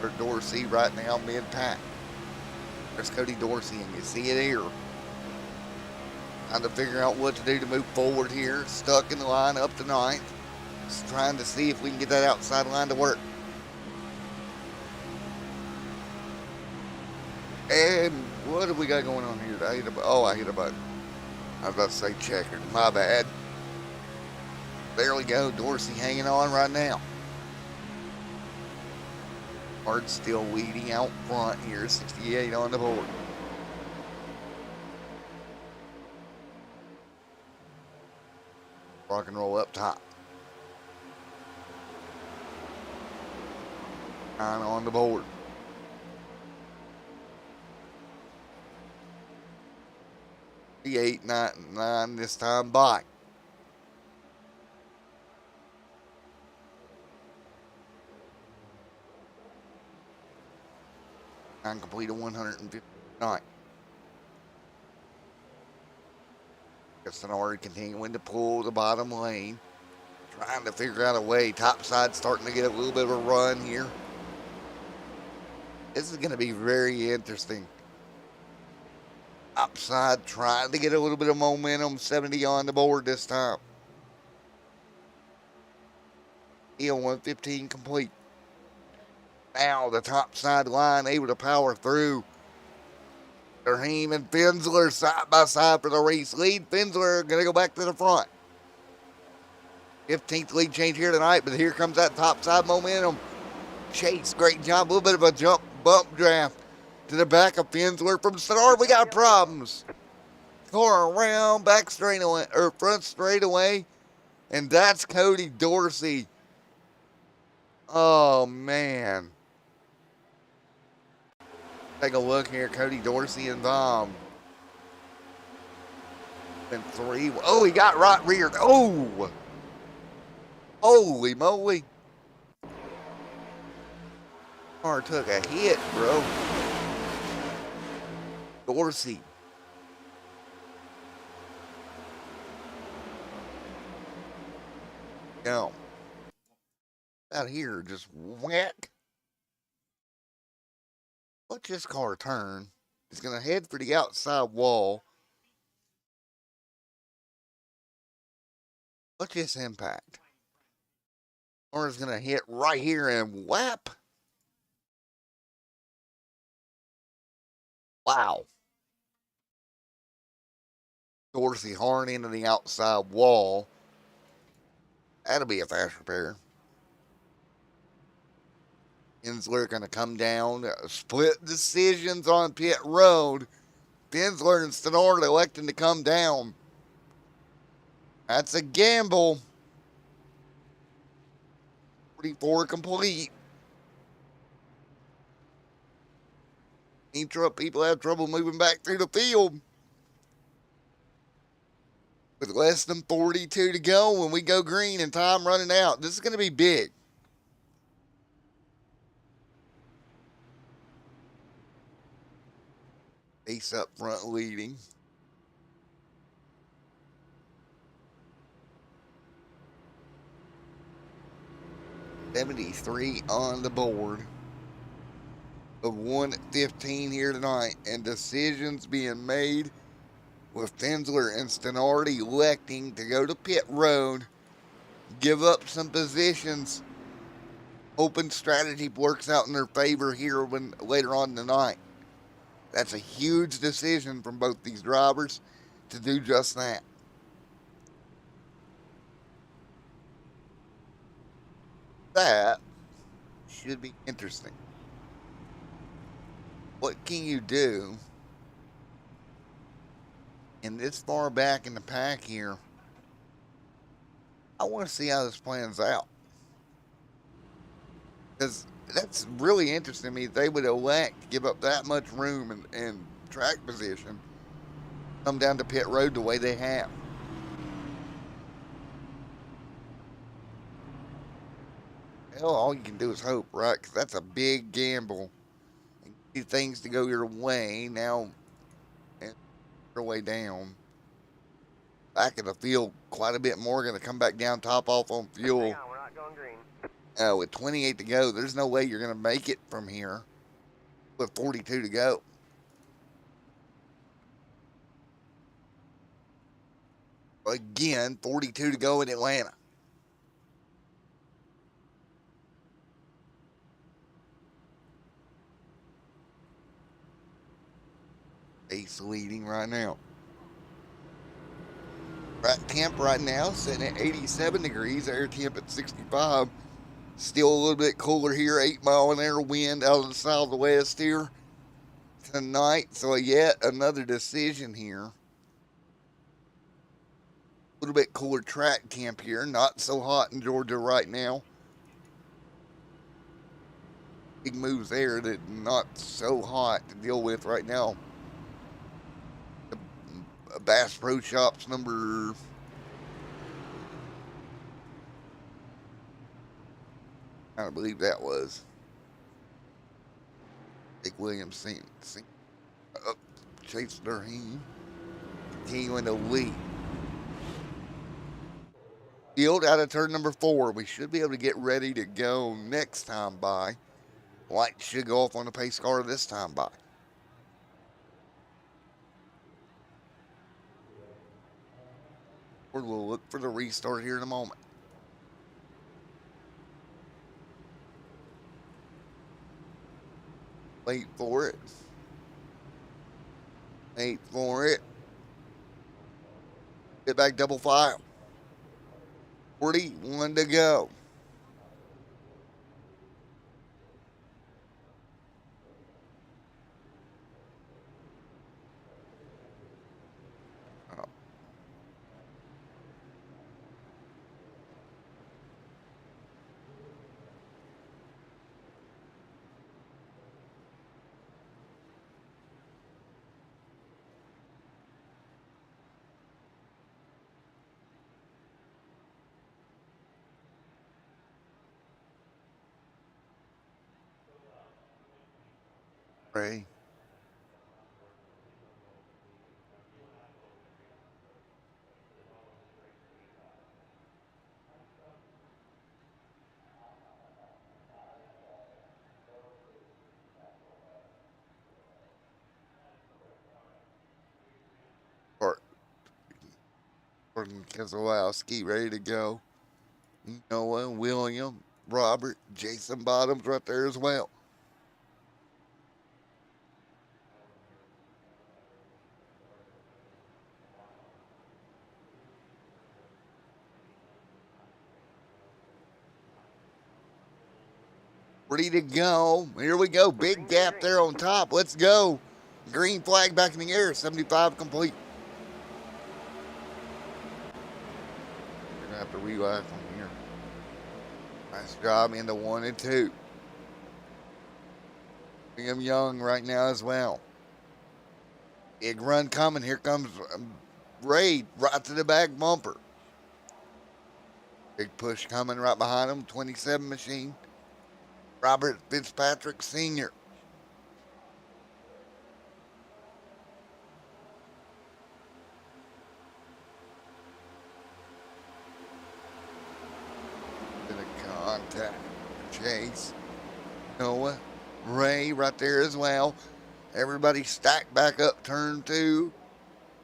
Or Dorsey right now, mid-pack. There's Cody Dorsey, and you see it here. Trying to figure out what to do to move forward here. Stuck in the line up to ninth. Just trying to see if we can get that outside line to work. And what have we got going on here? I hit a button. I was about to say checkered. My bad. There we go. Dorsey hanging on right now. Hart still leading out front here. 68 on the board. Rock and roll up top. 9 on the board. The 8, 9 this time by. Complete a 159. Sonora continuing to pull the bottom lane. Trying to figure out a way. Top side starting to get a little bit of a run here. This is going to be very interesting. Upside trying to get a little bit of momentum. 70 on the board this time. 115 complete. Now the top side line able to power through. Darheem and Fensler side by side for the race lead. Fensler going to go back to the front. 15th lead change here tonight, but here comes that top side momentum. Chase, great job. A little bit of a bump draft to the back of Fensler from start. We got problems. Car around, back straight away, or front straight away. And that's Cody Dorsey. Oh, man. Take a look here. Cody Dorsey involved. And 3. Oh, he got right reared. Oh. Holy moly. Car took a hit, bro. Dorsey. Now, out here, just whack. Let this car turn. It's going to head for the outside wall. Look at this impact. Car is going to hit right here and whap. Wow. Dorsey horn into the outside wall. That'll be a fast repair. Fensler going to come down. Split decisions on pit road. Fensler and Stenard electing to come down. That's a gamble. 44 complete. People have trouble moving back through the field. With less than 42 to go when we go green and time running out. This is going to be big. Ace up front leading. $73 on the board. Of 115 here tonight. And decisions being made with Fensler and Stenard electing to go to pit road. Give up some positions Open strategy works out in their favor here when later on in the night. That's a huge decision from both these drivers to do just that. That should be interesting. What can you do in this far back in the pack here? I want to see how this plans out. Because that's really interesting to me. They would elect to give up that much room and track position, come down to pit road the way they have. Hell, all you can do is hope, right? Because that's a big gamble. And get things to go your way now, and your way down. Back in the field, quite a bit more going to come back down, top off on fuel. Hang on, we're not going green. With 28 to go, there's no way you're going to make it from here with 42 to go. Again, 42 to go in Atlanta. Ace leading right now. Right temp right now sitting at 87 degrees, air temp at 65. Still a little bit cooler here, 8-mile-an-hour wind out of the southwest here tonight. So yet another decision here. A little bit cooler track temp here, not so hot in Georgia right now. Big moves there that not so hot to deal with right now. The Bass Pro Shops number I believe that was Dick Williams Chase Durham continuing to lead. Field out of turn number 4. We should be able to get ready to go next time by. Lights should go off on the pace car this time by. We'll look for the restart here in a moment. Wait for it. Wait for it. Get back double file. 41 to go. Ray. Gordon Keselowski ready to go. Noah, William, Robert, Jason Bottoms right there as well. Ready to go. Here we go. Big gap there on top. Let's go. Green flag back in the air. 75 complete. We're going to have to relight from here. Nice job into 1 and 2. William Young right now as well. Big run coming. Here comes Ray right to the back bumper. Big push coming right behind him. 27 machine. Robert Fitzpatrick Sr. To the contact. Chase. Noah. Ray right there as well. Everybody stacked back up turn 2.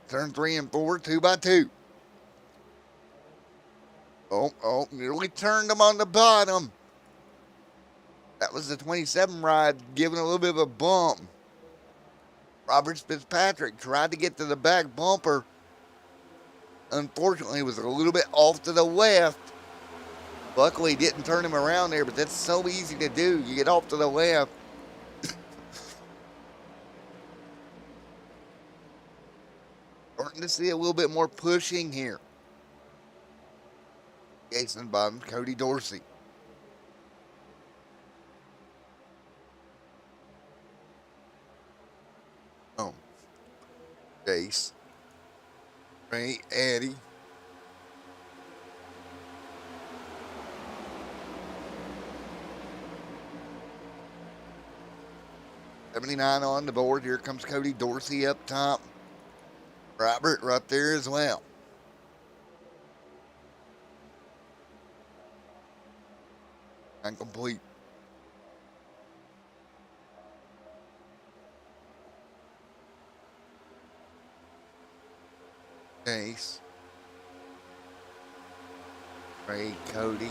Turn 3 and 4. 2 by 2. Oh, nearly turned them on the bottom. was the 27 ride giving a little bit of a bump. Robert Fitzpatrick tried to get to the back bumper. Unfortunately, was a little bit off to the left. Luckily, didn't turn him around there, but that's so easy to do. You get off to the left. Starting to see a little bit more pushing here. Jason Bottom, Cody Dorsey. Oh. Chase. Ray, Eddie. $79 on the board. Here comes Cody Dorsey up top. Robert right there as well. Incomplete. Chase. Ray, Cody.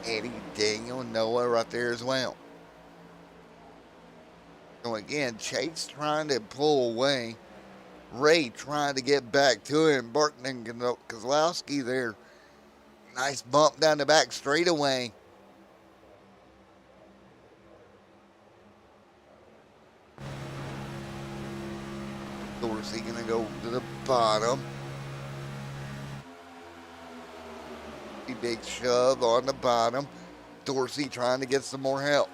Eddie, Daniel, and Noah right there as well. So again, Chase trying to pull away. Ray trying to get back to him. Burton and Kozlowski there. Nice bump down the back straightaway. Dorsey gonna go to the bottom. Big shove on the bottom. Dorsey trying to get some more help.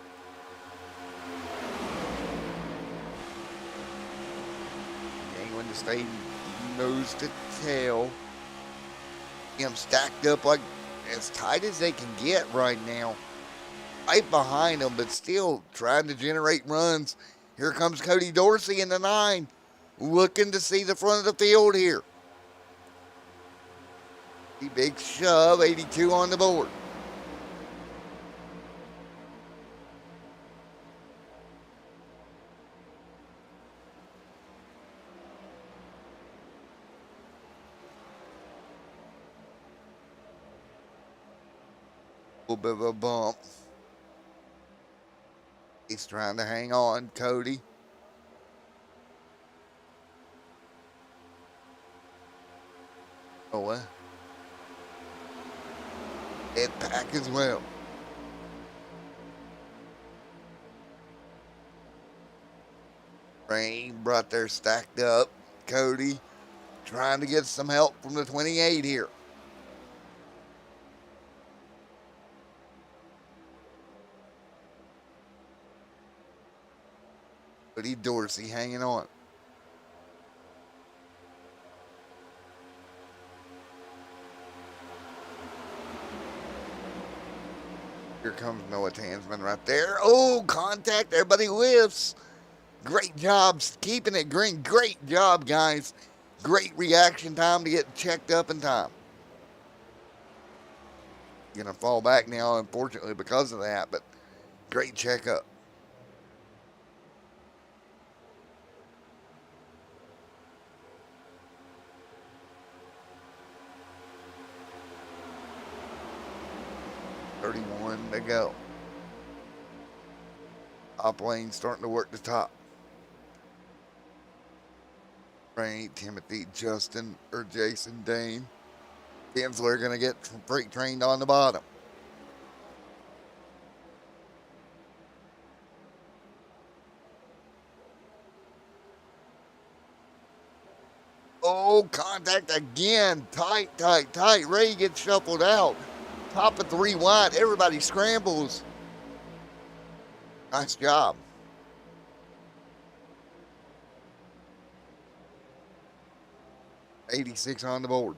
Going to stay nose to tail. Him stacked up like as tight as they can get right now. Right behind them, but still trying to generate runs. Here comes Cody Dorsey in the 9. Looking to see the front of the field here. Big shove, 82 on the board. A little bit of a bump. He's trying to hang on, Cody. Noah. Head pack as well. Rain brought their stacked up. Cody trying to get some help from the 28 here. Cody Dorsey hanging on. Here comes Noah Tansman right there. Oh, contact. Everybody lifts. Great job keeping it green. Great job, guys. Great reaction time to get checked up in time. Going to fall back now, unfortunately, because of that, but great checkup. $31 to go. Top lane starting to work the top. Ray, Timothy, Justin, or Jason, Dane. Kinsler going to get freight trained on the bottom. Oh, contact again. Tight, tight, tight. Ray gets shuffled out. Top of 3 wide. Everybody scrambles. Nice job. $86 on the board.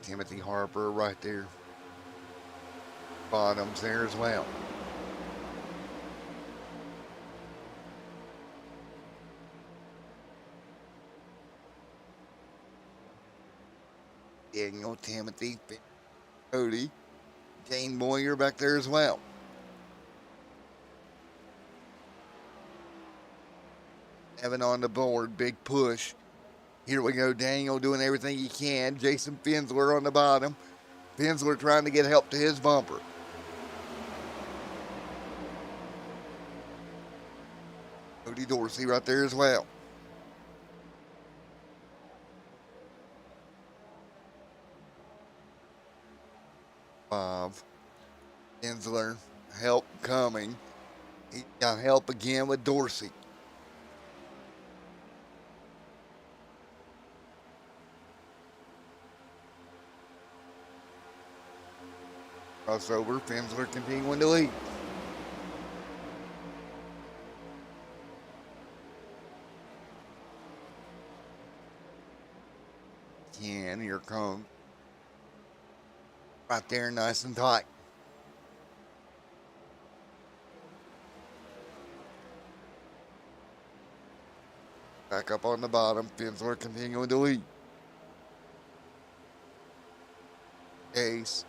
Timothy Harper right there. Bottoms there as well. Daniel, Timothy, Cody, Dane Moyer back there as well. Evan on the board, big push. Here we go, Daniel doing everything he can. Jason Finsler on the bottom. Finsler trying to get help to his bumper. Cody Dorsey right there as well. Five. Finsler, help coming. He got help again with Dorsey. Crossover, Finsler continuing to lead. Again, here comes. Right there, nice and tight. Back up on the bottom, Finsler continuing to lead. Chase.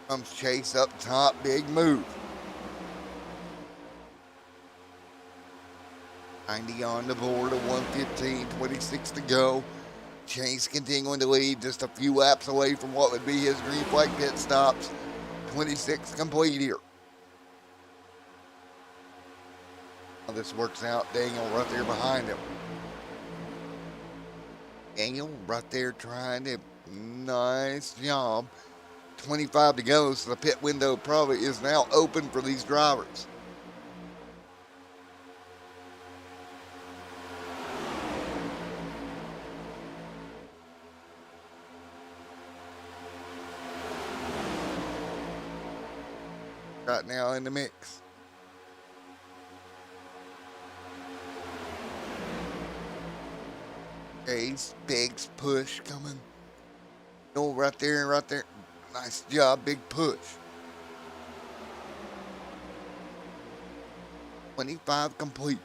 Comes Chase up top, big move. 90 on the board, a 115, 26 to go. Chase continuing to lead, just a few laps away from what would be his green flag pit stops. 26 complete here. How this works out, Daniel right there behind him. Daniel right there trying to, nice job. 25 to go, so the pit window probably is now open for these drivers. Right now in the mix. Ace, big push coming. Oh, right there, right there. Nice job, big push. 25 complete.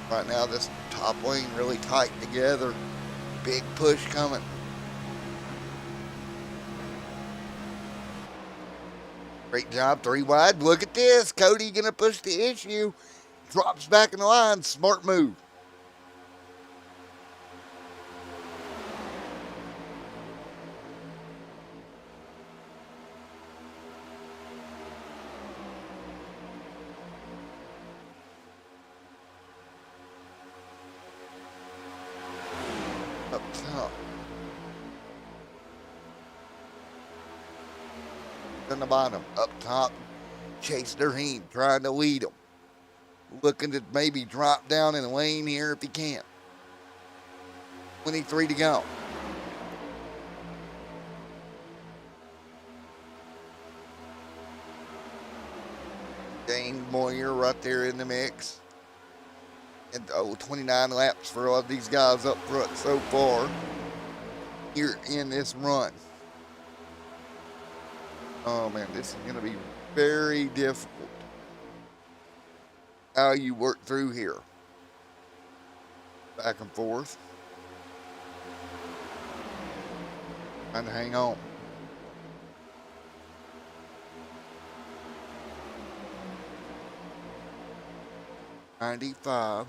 Right now, this top lane really tight together. Big push coming. Great job, 3 wide. Look at this. Cody gonna push the issue. Drops back in the line. Smart move. Up top. On the bottom, up top, Chase Durheen trying to lead him. Looking to maybe drop down in the lane here if he can. 23 to go. Dane Moyer right there in the mix. And 29 laps for all of these guys up front so far here in this run. Oh man, this is going to be very difficult. How you work through here. Back and forth. Trying to hang on. $95.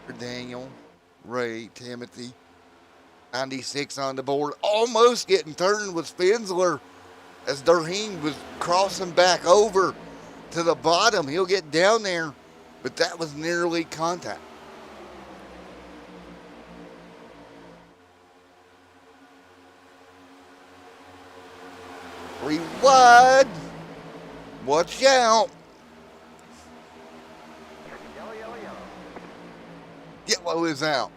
For Daniel, Ray, Timothy. 96 on the board. Almost getting turned with Finsler as Durheen was crossing back over to the bottom. He'll get down there, but that was nearly contact. Three wide. Watch out. Yellow, yellow, yellow. Yellow is out.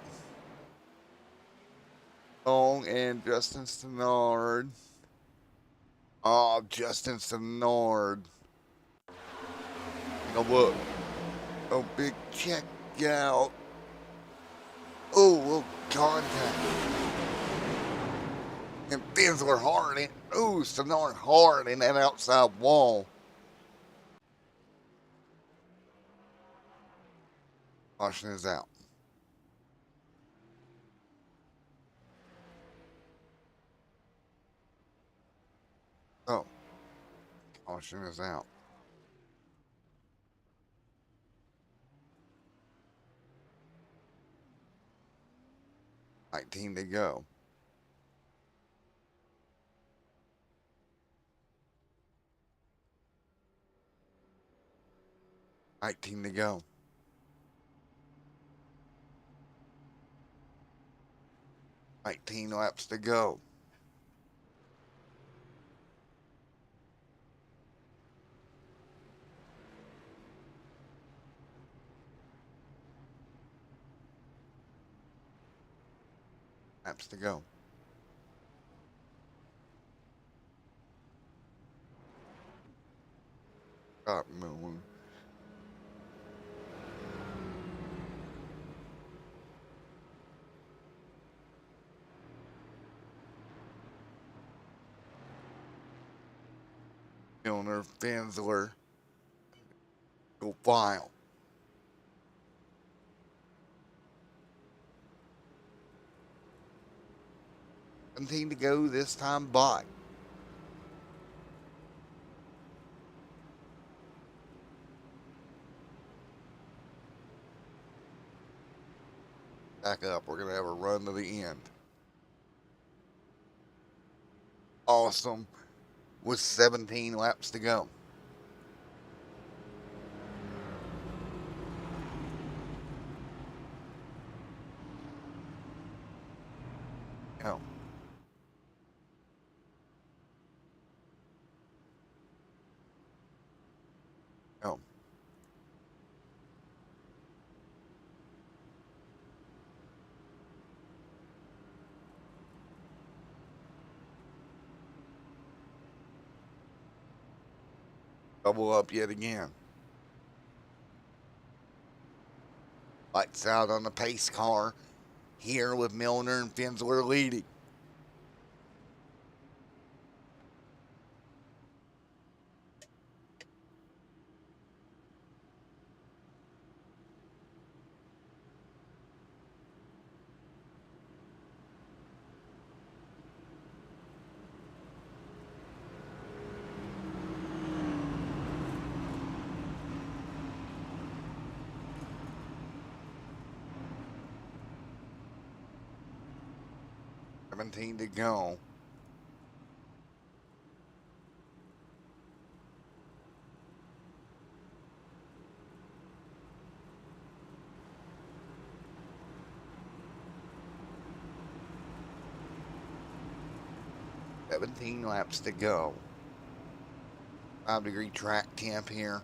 Long and Justin Stannard. Oh, Justin Stannard. Take a look. Oh, big check out. Oh, contact. And Fensler hard in. Ooh, Sonar hard in that outside wall. Caution is out. Oh, caution is out. Team to go. Team to go. 19 laps to go. Laps to go. Stop moving. Milner, Fensler, go file. 17 to go this time by. Back up. We're going to have a run to the end. Awesome. With 17 laps to go. Go. Go. Double up yet again. Lights out on the pace car here with Milner and Fensler leading. To go. Seventeen laps to go. 5-degree track temp here.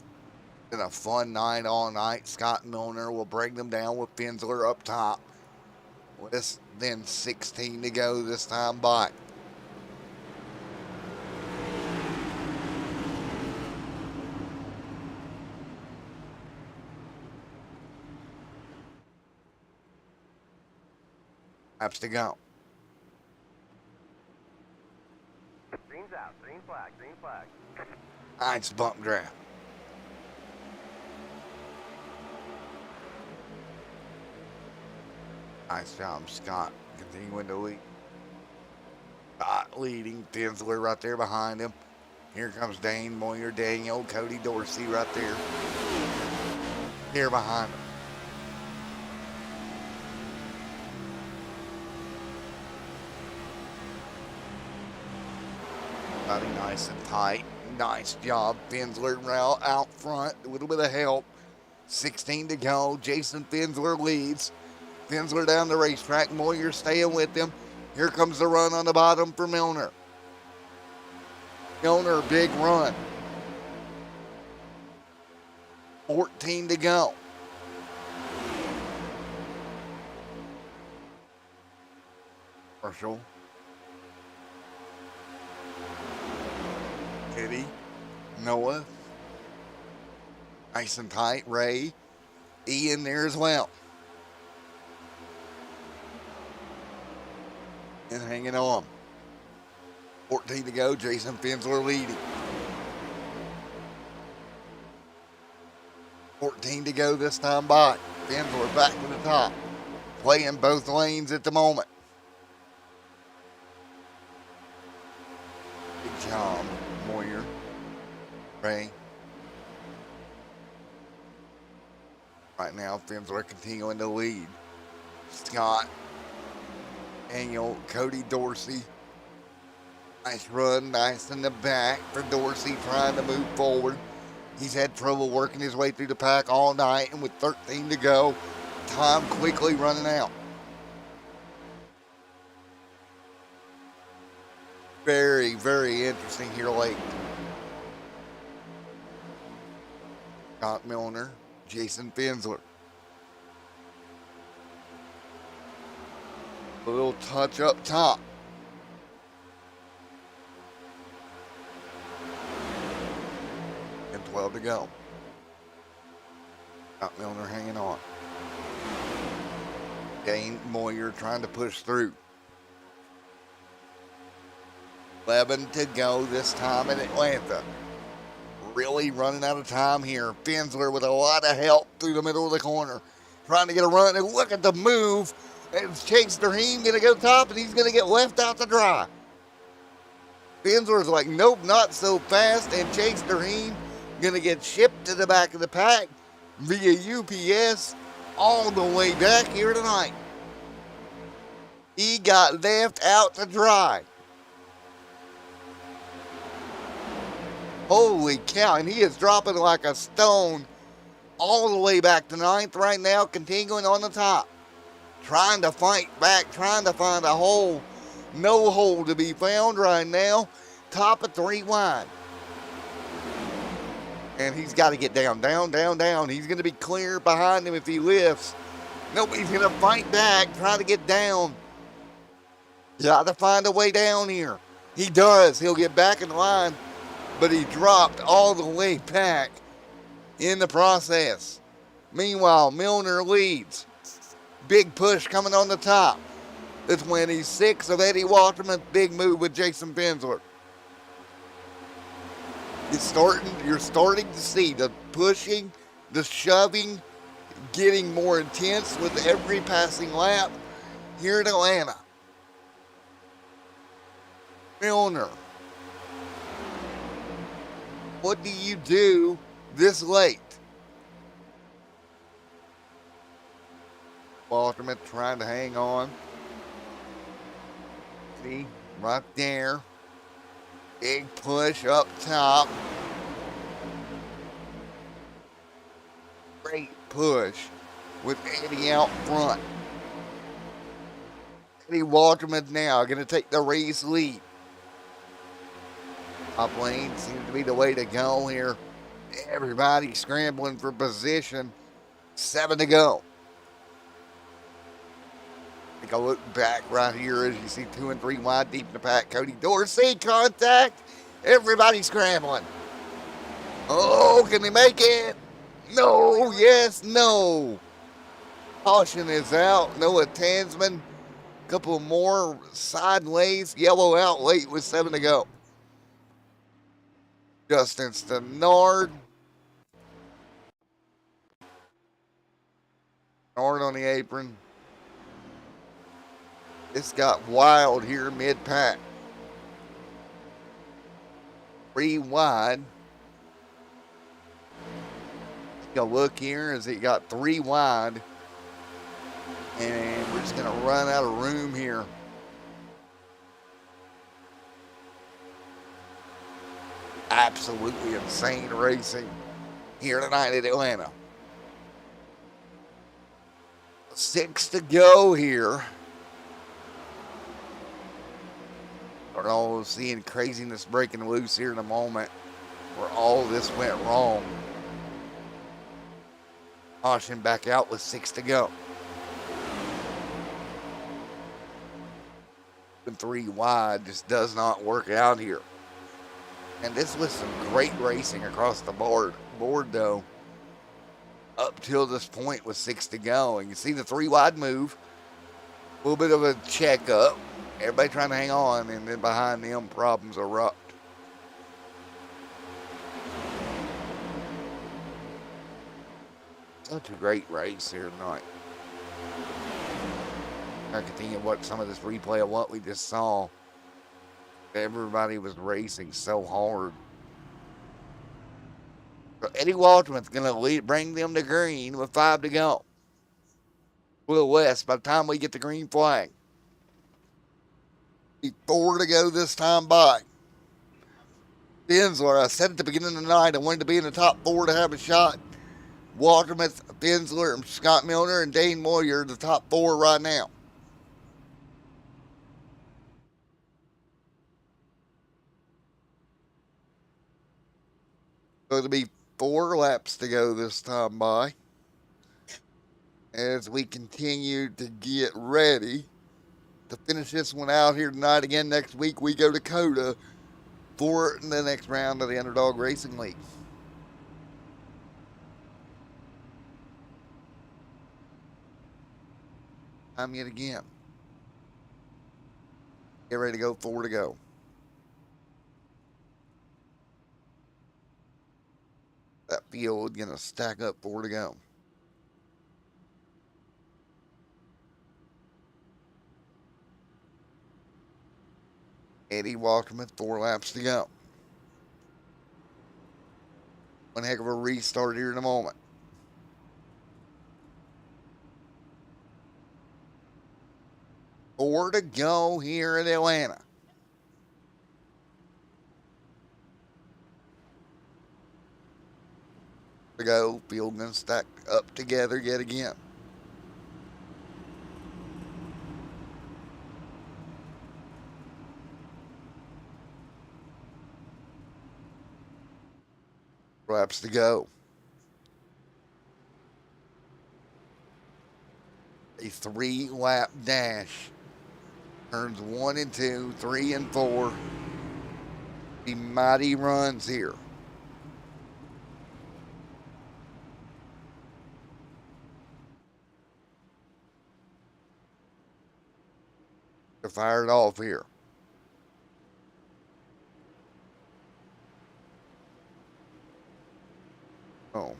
Been a fun night all night. Scott Milner will bring them down with Fensler up top. With then 16 to go this time by. Laps to go. Green's out. Green flag. Green flag. Nice bump draft. Nice job, Scott. Continuing to lead. Scott leading. Fensler right there behind him. Here comes Dane Moyer, Daniel, Cody Dorsey right there. Here behind him. Body nice and tight. Nice job. Fensler out front. A little bit of help. 16 to go. Jason Fensler leads. Fensler down the racetrack. Moyer staying with him. Here comes the run on the bottom for Milner. Milner, big run. 14 to go. Marshall. Eddie. Noah. Nice and tight. Ray. Ian there as well. And hanging on. 14 to go. Jason Fensler leading. 14 to go this time by. Fensler back to the top. Playing both lanes at the moment. Big job, Moyer. Ray. Right now, Fensler continuing to lead. Scott, Daniel, Cody Dorsey. Nice run, nice in the back for Dorsey trying to move forward. He's had trouble working his way through the pack all night, and with 13 to go, time quickly running out. Very, very interesting here late. Scott Milner, Jason Fensler. A little touch up top. And 12 to go. Scott Milner hanging on. Dane Moyer trying to push through. 11 to go this time in Atlanta. Really running out of time here. Fensler with a lot of help through the middle of the corner. Trying to get a run, and look at the move. It's Chase Derheem going to go top, and he's going to get left out to dry. Fensler's like, nope, not so fast, and Chase Derheem going to get shipped to the back of the pack via UPS all the way back here tonight. He got left out to dry. Holy cow, and he is dropping like a stone all the way back to ninth right now, continuing on the top. Trying to fight back, trying to find a hole. No hole to be found right now. Top of 3 wide. And he's got to get down, down, down, down. He's going to be clear behind him if he lifts. Nobody's going to fight back, try to get down. Got to find a way down here. He does. He'll get back in line. But he dropped all the way back in the process. Meanwhile, Milner leads. Big push coming on the top. The 26 of Eddie Waterman's big move with Jason Fensler. You're starting to see the pushing, the shoving, getting more intense with every passing lap here in Atlanta. Milner. What do you do this late? Waterman trying to hang on. See, right there. Big push up top. Great push with Eddie out front. Eddie Waterman now going to take the race lead. Top lane seems to be the way to go here. Everybody scrambling for position. 7 to go. Take a look back right here as you see 2 and 3 wide deep in the pack. Cody Dorsey, contact. Everybody scrambling. Oh, can they make it? No, yes, no. Caution is out. Noah Tansman. Couple more side lanes. Yellow out late with 7 to go. Justin Stenard. Stenard on the apron. This got wild here mid-pack. 3 wide. Take a look here as it got 3 wide. And we're just going to run out of room here. Absolutely insane racing here tonight in Atlanta. 6 to go here. We're all seeing craziness breaking loose here in a moment where all this went wrong. Caution back out with 6 to go. And 3 wide just does not work out here. And this was some great racing across the board though. Up till this point with 6 to go. And you see the 3 wide move. A little bit of a checkup. Everybody trying to hang on, and then behind them, problems erupt. Such a great race here tonight. I can think of what some of this replay of what we just saw. Everybody was racing so hard. So Eddie Walterman's going to bring them to green with 5 to go. Will West, by the time we get the green flag. 4 to go this time by. Finsler, I said at the beginning of the night, I wanted to be in the top 4 to have a shot. Walterman, Finsler, and Scott Milner, and Dane Moyer, the top 4 right now. So it'll be 4 laps to go this time by. As we continue to get ready to finish this one out here tonight. Again, next week we go to Coda for the next round of the Underdog Racing League. Time yet again. Get ready to go, 4 to go. That field gonna stack up, 4 to go. Eddie Walterman, 4 laps to go. One heck of a restart here in a moment. Four to go here in Atlanta. To go, field gonna stack up together yet again. Laps to go. A 3-lap dash. Turns 1 and 2, 3 and 4. The mighty runs here. They're fired off here. Oh.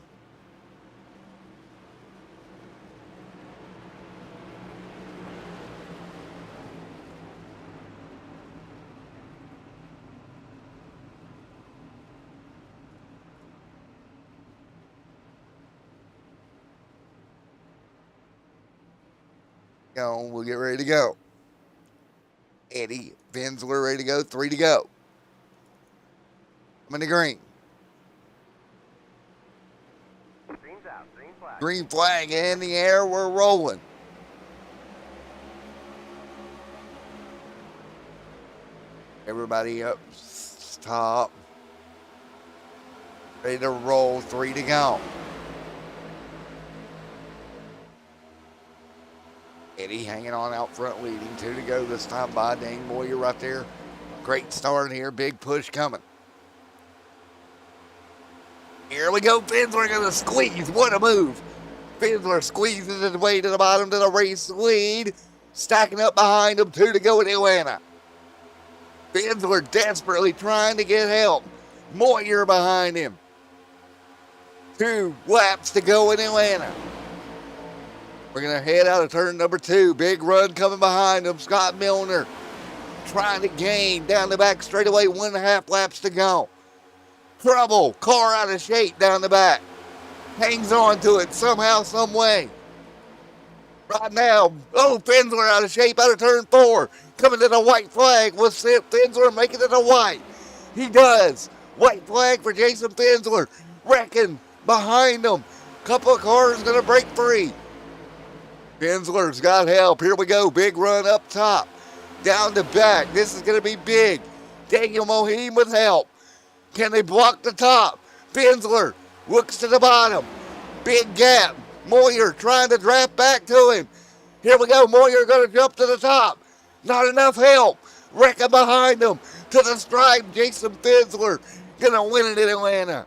Go, we'll get ready to go. Eddie Finsler ready to go, 3 to go. I'm in the green. Green's out. Green flag. Green flag in the air, we're rolling. Everybody up top. Ready to roll, 3 to go. Eddie hanging on out front leading, 2 to go this time by. Dane Moyer right there. Great start here, big push coming. Here we go, Finsler gonna squeeze, what a move. Finsler squeezes his way to the bottom to the race lead. Stacking up behind him, 2 to go in Atlanta. Finsler desperately trying to get help. Moyer behind him. 2 laps to go in Atlanta. We're going to head out of turn number 2. Big run coming behind him. Scott Milner trying to gain down the back straightaway. 1.5 laps to go. Trouble. Car out of shape down the back. Hangs on to it somehow, some way. Right now, Finsler out of shape out of turn 4. Coming to the white flag. We'll see if Finsler make it to the white. He does. White flag for Jason Finsler. Wrecking behind him. Couple of cars going to break free. Finsler's got help. Here we go. Big run up top. Down the back. This is going to be big. Daniel Moheen with help. Can they block the top? Finsler looks to the bottom. Big gap. Moyer trying to draft back to him. Here we go. Moyer going to jump to the top. Not enough help. Wrecking behind him. To the stripe. Jason Finsler going to win it in Atlanta.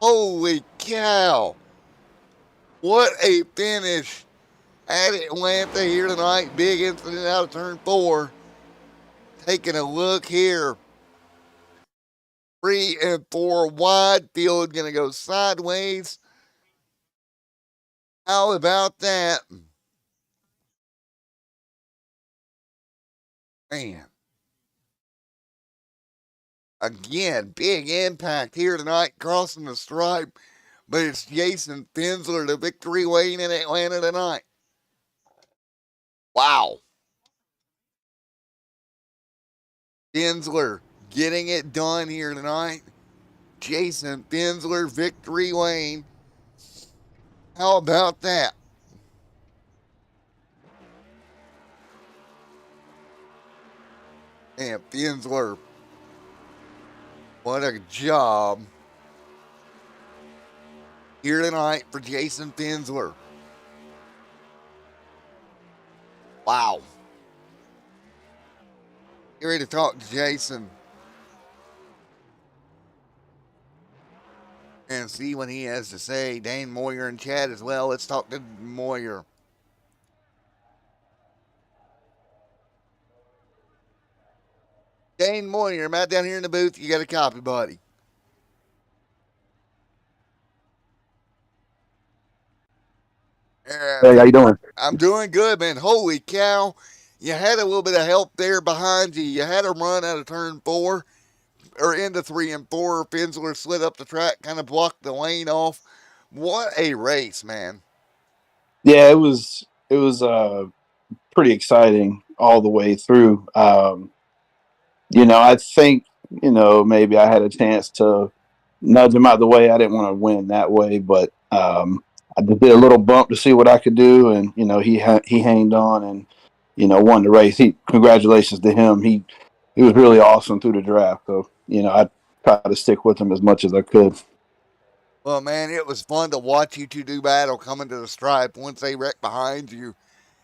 Holy cow. What a finish at Atlanta here tonight. Big incident out of turn 4. Taking a look here. 3 and 4 wide. Field going to go sideways. How about that? Man. Again, big impact here tonight, crossing the stripe. But it's Jason Finsler, the victory lane in Atlanta tonight. Wow. Finsler getting it done here tonight. Jason Finsler, victory lane. How about that? And Finsler, what a job here tonight for Jason Finsler. Wow. Get ready to talk to Jason and see what he has to say. Dane Moyer in chat as well. Let's talk to Moyer. Dane Moyer, I'm out down here in the booth. You got a copy, buddy. Hey, how you doing? I'm doing good, man. Holy cow. You had a little bit of help there behind you. You had a run out of turn 4 or into 3 and 4. Finsler slid up the track, kind of blocked the lane off. What a race, man. Yeah, it was pretty exciting all the way through. I think maybe I had a chance to nudge him out the way. I didn't want to win that way, but I just did a little bump to see what I could do, and he hanged on and won the race. Congratulations to him. He was really awesome through the draft. So I tried to stick with him as much as I could. Well, man, it was fun to watch you two do battle coming to the stripe. Once they wrecked behind you,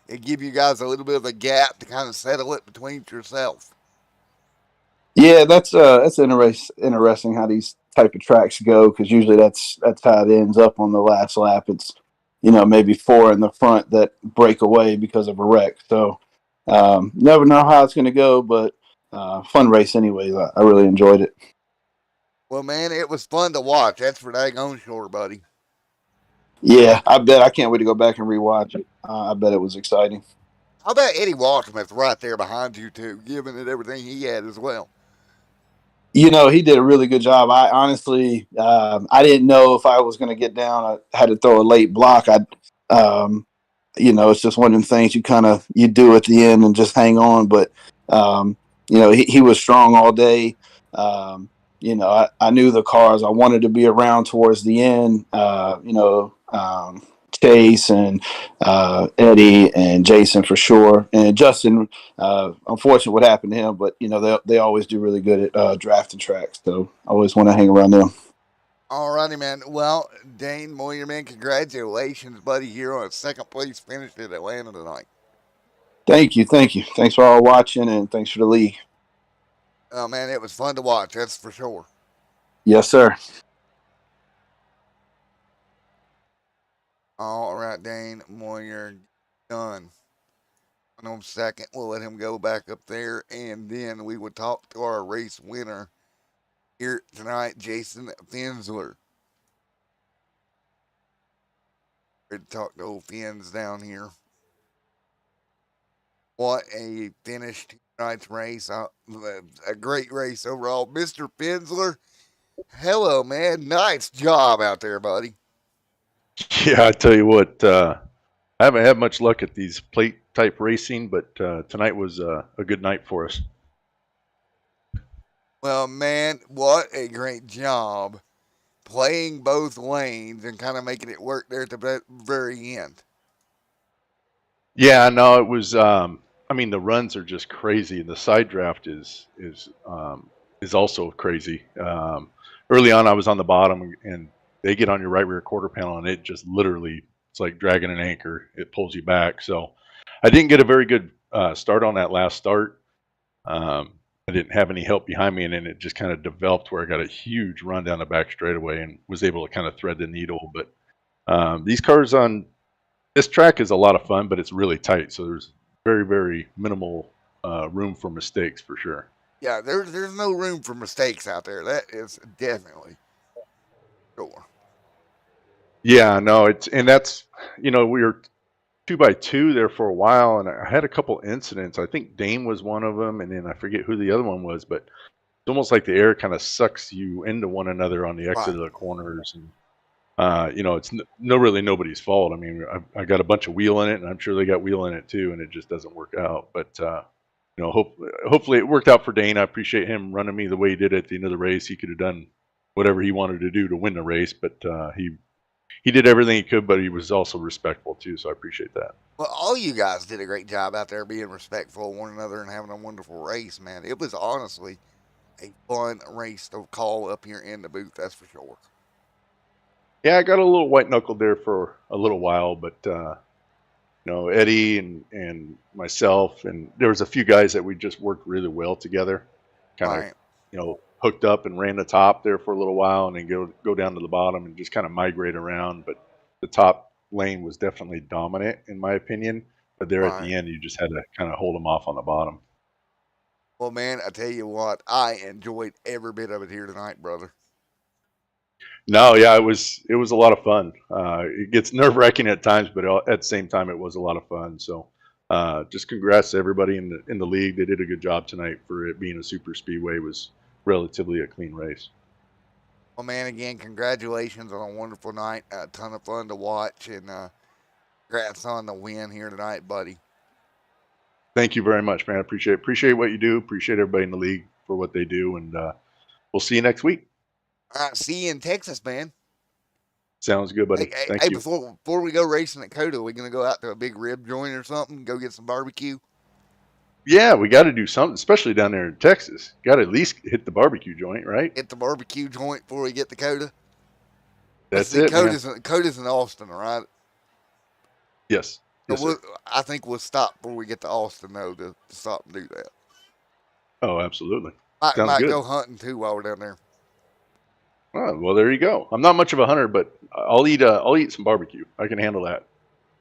it give you guys a little bit of a gap to kind of settle it between yourself. Yeah, that's interesting how these type of tracks go, because usually that's how it ends up on the last lap. It's maybe 4 in the front that break away because of a wreck. So never know how it's going to go, but fun race anyways. I really enjoyed it. Well, man, it was fun to watch. That's for daggone sure, buddy. Yeah, I bet. I can't wait to go back and rewatch it. I bet it was exciting. How about Eddie Waltersmith right there behind you, too, giving it everything he had as well? He did a really good job. I honestly, I didn't know if I was going to get down. I had to throw a late block. It's just one of them things you do at the end and just hang on. But he was strong all day. I knew the cars. I wanted to be around towards the end. Chase and Eddie and Jason for sure, and Justin. Unfortunate what happened to him, but they always do really good at drafting tracks. So I always want to hang around them. All righty, man. Well, Dane Moyer, man, congratulations, buddy, here on a second place finish at Atlanta tonight. Thank you. Thanks for all watching, and thanks for the league. Oh, man, it was fun to watch, that's for sure. Yes, sir. All right, Dane Moyer, done. On second, we'll let him go back up there, and then we would talk to our race winner here tonight, Jason Finsler. We're to talk to old Fins down here. What a finish to tonight's race. A great race overall. Mr. Finsler, hello, man. Nice job out there, buddy. Yeah, I tell you what, I haven't had much luck at these plate type racing, but tonight was a good night for us. Well, man, what a great job playing both lanes and kind of making it work there at the very end. Yeah, no, it was. I mean, the runs are just crazy, and the side draft is also crazy. Early on, I was on the bottom, and they get on your right rear quarter panel, and it just literally, it's like dragging an anchor. It pulls you back. So I didn't get a very good start on that last start. I didn't have any help behind me, and then it just kind of developed where I got a huge run down the back straightaway and was able to kind of thread the needle. But these cars on This track is a lot of fun, but it's really tight, so there's very, very minimal room for mistakes for sure. Yeah, there's no room for mistakes out there. That is definitely sure. Yeah, no, that's we were 2x2 there for a while, and I had a couple incidents. I think Dane was one of them, and then I forget who the other one was, but it's almost like the air kind of sucks you into one another on the exit Right. of the corners, and it's really nobody's fault. I mean, I got a bunch of wheel in it, and I'm sure they got wheel in it too, and it just doesn't work out. But hopefully it worked out for Dane. I appreciate him running me the way he did at the end of the race. He could have done whatever he wanted to do to win the race, but he did everything he could, but he was also respectful too. So I appreciate that. Well, all you guys did a great job out there being respectful of one another and having a wonderful race, man. It was honestly a fun race to call up here in the booth, that's for sure. Yeah, I got a little white knuckled there for a little while, but Eddie and myself, and there was a few guys that we just worked really well together. Kind of, Right. hooked up and ran the top there for a little while, and then go down to the bottom and just kind of migrate around. But the top lane was definitely dominant in my opinion. But there at Right. the end, you just had to kind of hold them off on the bottom. Well, man, I tell you what, I enjoyed every bit of it here tonight, brother. No, yeah, it was a lot of fun. It gets nerve wracking at times, but at the same time, it was a lot of fun. So, just congrats to everybody in the league. They did a good job tonight for it being a super speedway. It was relatively a clean race. Well, man, again, congratulations on a wonderful night. A ton of fun to watch, and congrats on the win here tonight, buddy. Thank you very much, man. Appreciate what you do. Appreciate everybody in the league for what they do, and we'll see you next week. All right, see you in Texas, man. Sounds good, buddy. Thank Hey, you. before we go racing at Coda, we gonna go out to a big rib joint or something? Go get some barbecue. Yeah, we got to do something, especially down there in Texas. Got to at least hit the barbecue joint, right? Hit the barbecue joint before we get to Coda. Let's That's see, it, man. Coda's in Austin, all right? Yes. So Yes, sir. I think we'll stop before we get to Austin, though, to stop and do that. Oh, absolutely. Might Sounds might good. go hunting too while we're down there. Oh, well, there you go. I'm not much of a hunter, but I'll eat some barbecue. I can handle that.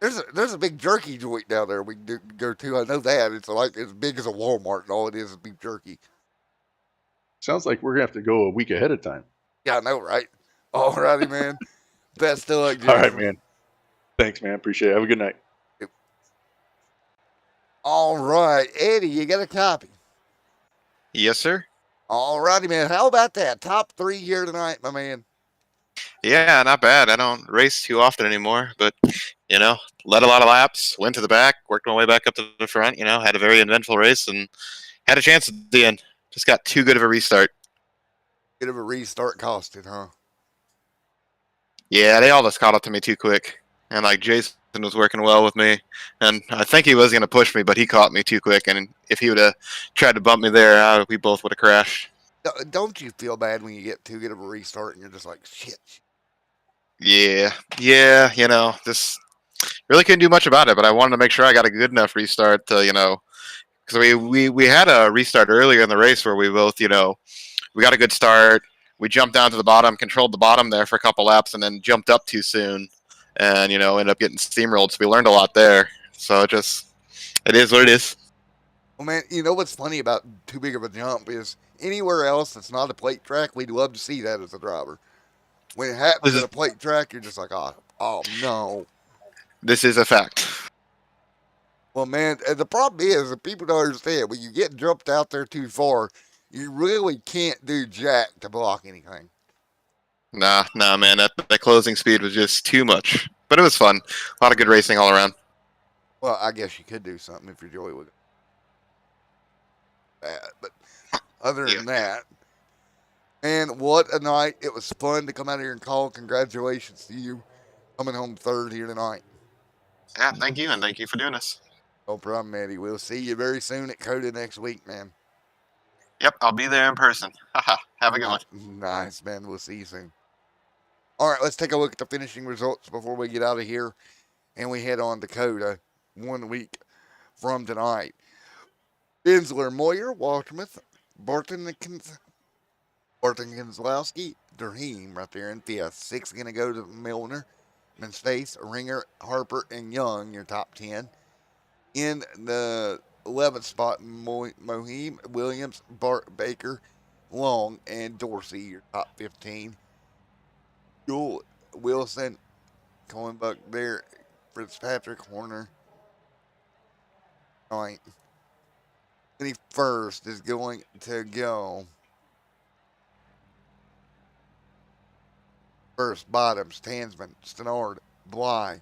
There's a big jerky joint down there we can go to. I know that it's like as big as a Walmart, and all it is beef jerky. Sounds like we're gonna have to go a week ahead of time. Yeah, I know, right? All righty, man. Best of luck, All right, Jason. man. Thanks, man. Appreciate it. Have a good night. All right, Eddie, you got a copy. Yes, sir. All righty, man. How about that? Top 3 here tonight, my man. Yeah, not bad. I don't race too often anymore, but led a lot of laps, went to the back, worked my way back up to the front. Had a very eventful race and had a chance at the end. Just got too good of a restart. Bit of a restart costed, huh? Yeah, they all just caught up to me too quick, and like Jason was working well with me, and I think he was going to push me, but he caught me too quick, and if he would have tried to bump me there, we both would have crashed. Don't you feel bad when you get too good of a restart and you're just like, shit? Yeah, just really couldn't do much about it, but I wanted to make sure I got a good enough restart to, because we had a restart earlier in the race where we both, we got a good start. We jumped down to the bottom, controlled the bottom there for a couple laps, and then jumped up too soon, and ended up getting steamrolled. So we learned a lot there. So it is what it is. Well, man, you know what's funny about too big of a jump is anywhere else that's not a plate track, we'd love to see that as a driver. When it happens at a plate track, you're just like, oh no. This is a fact. Well, man, the problem is that people don't understand when you get jumped out there too far, you really can't do jack to block anything. Nah, man. That closing speed was just too much. But it was fun. A lot of good racing all around. Well, I guess you could do something if your joy would. But other than that, man, what a night. It was fun to come out here and call. Congratulations to you coming home third here tonight. Yeah, thank you, and thank you for doing this. No problem, Eddie. We'll see you very soon at Coda next week, man. Yep, I'll be there in person. Haha, have a good one. Nice, man. We'll see you soon. All right, let's take a look at the finishing results before we get out of here and we head on to Coda 1 week from tonight. Bensler, Moyer, Waltermuth, Barton Kinslowski, Durheem right there in fifth. 6th going to go to Milner. Chapman Space, Ringer, Harper, and Young, your top 10. In the 11th spot, Mohim, Williams, Bart Baker, Long, and Dorsey, your top 15. Jewel, Wilson, Cohen Buck there, Fitzpatrick, Horner, 9th. 21st is going to go first, Bottoms, Tansman, Stenard, Bly,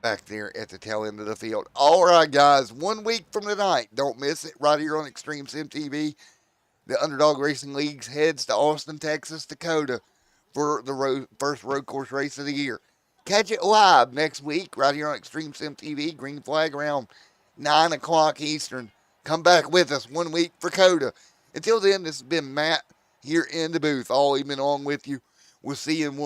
back there at the tail end of the field. All right, guys, 1 week from tonight, don't miss it, right here on Extreme Sim TV. The Underdog Racing League heads to Austin, Texas, Dakota for the first road course race of the year. Catch it live next week right here on Extreme Sim TV. Green flag around 9 o'clock Eastern. Come back with us 1 week for COTA. Until then, this has been Matt here in the booth all evening long with you. We'll see you in 1 week.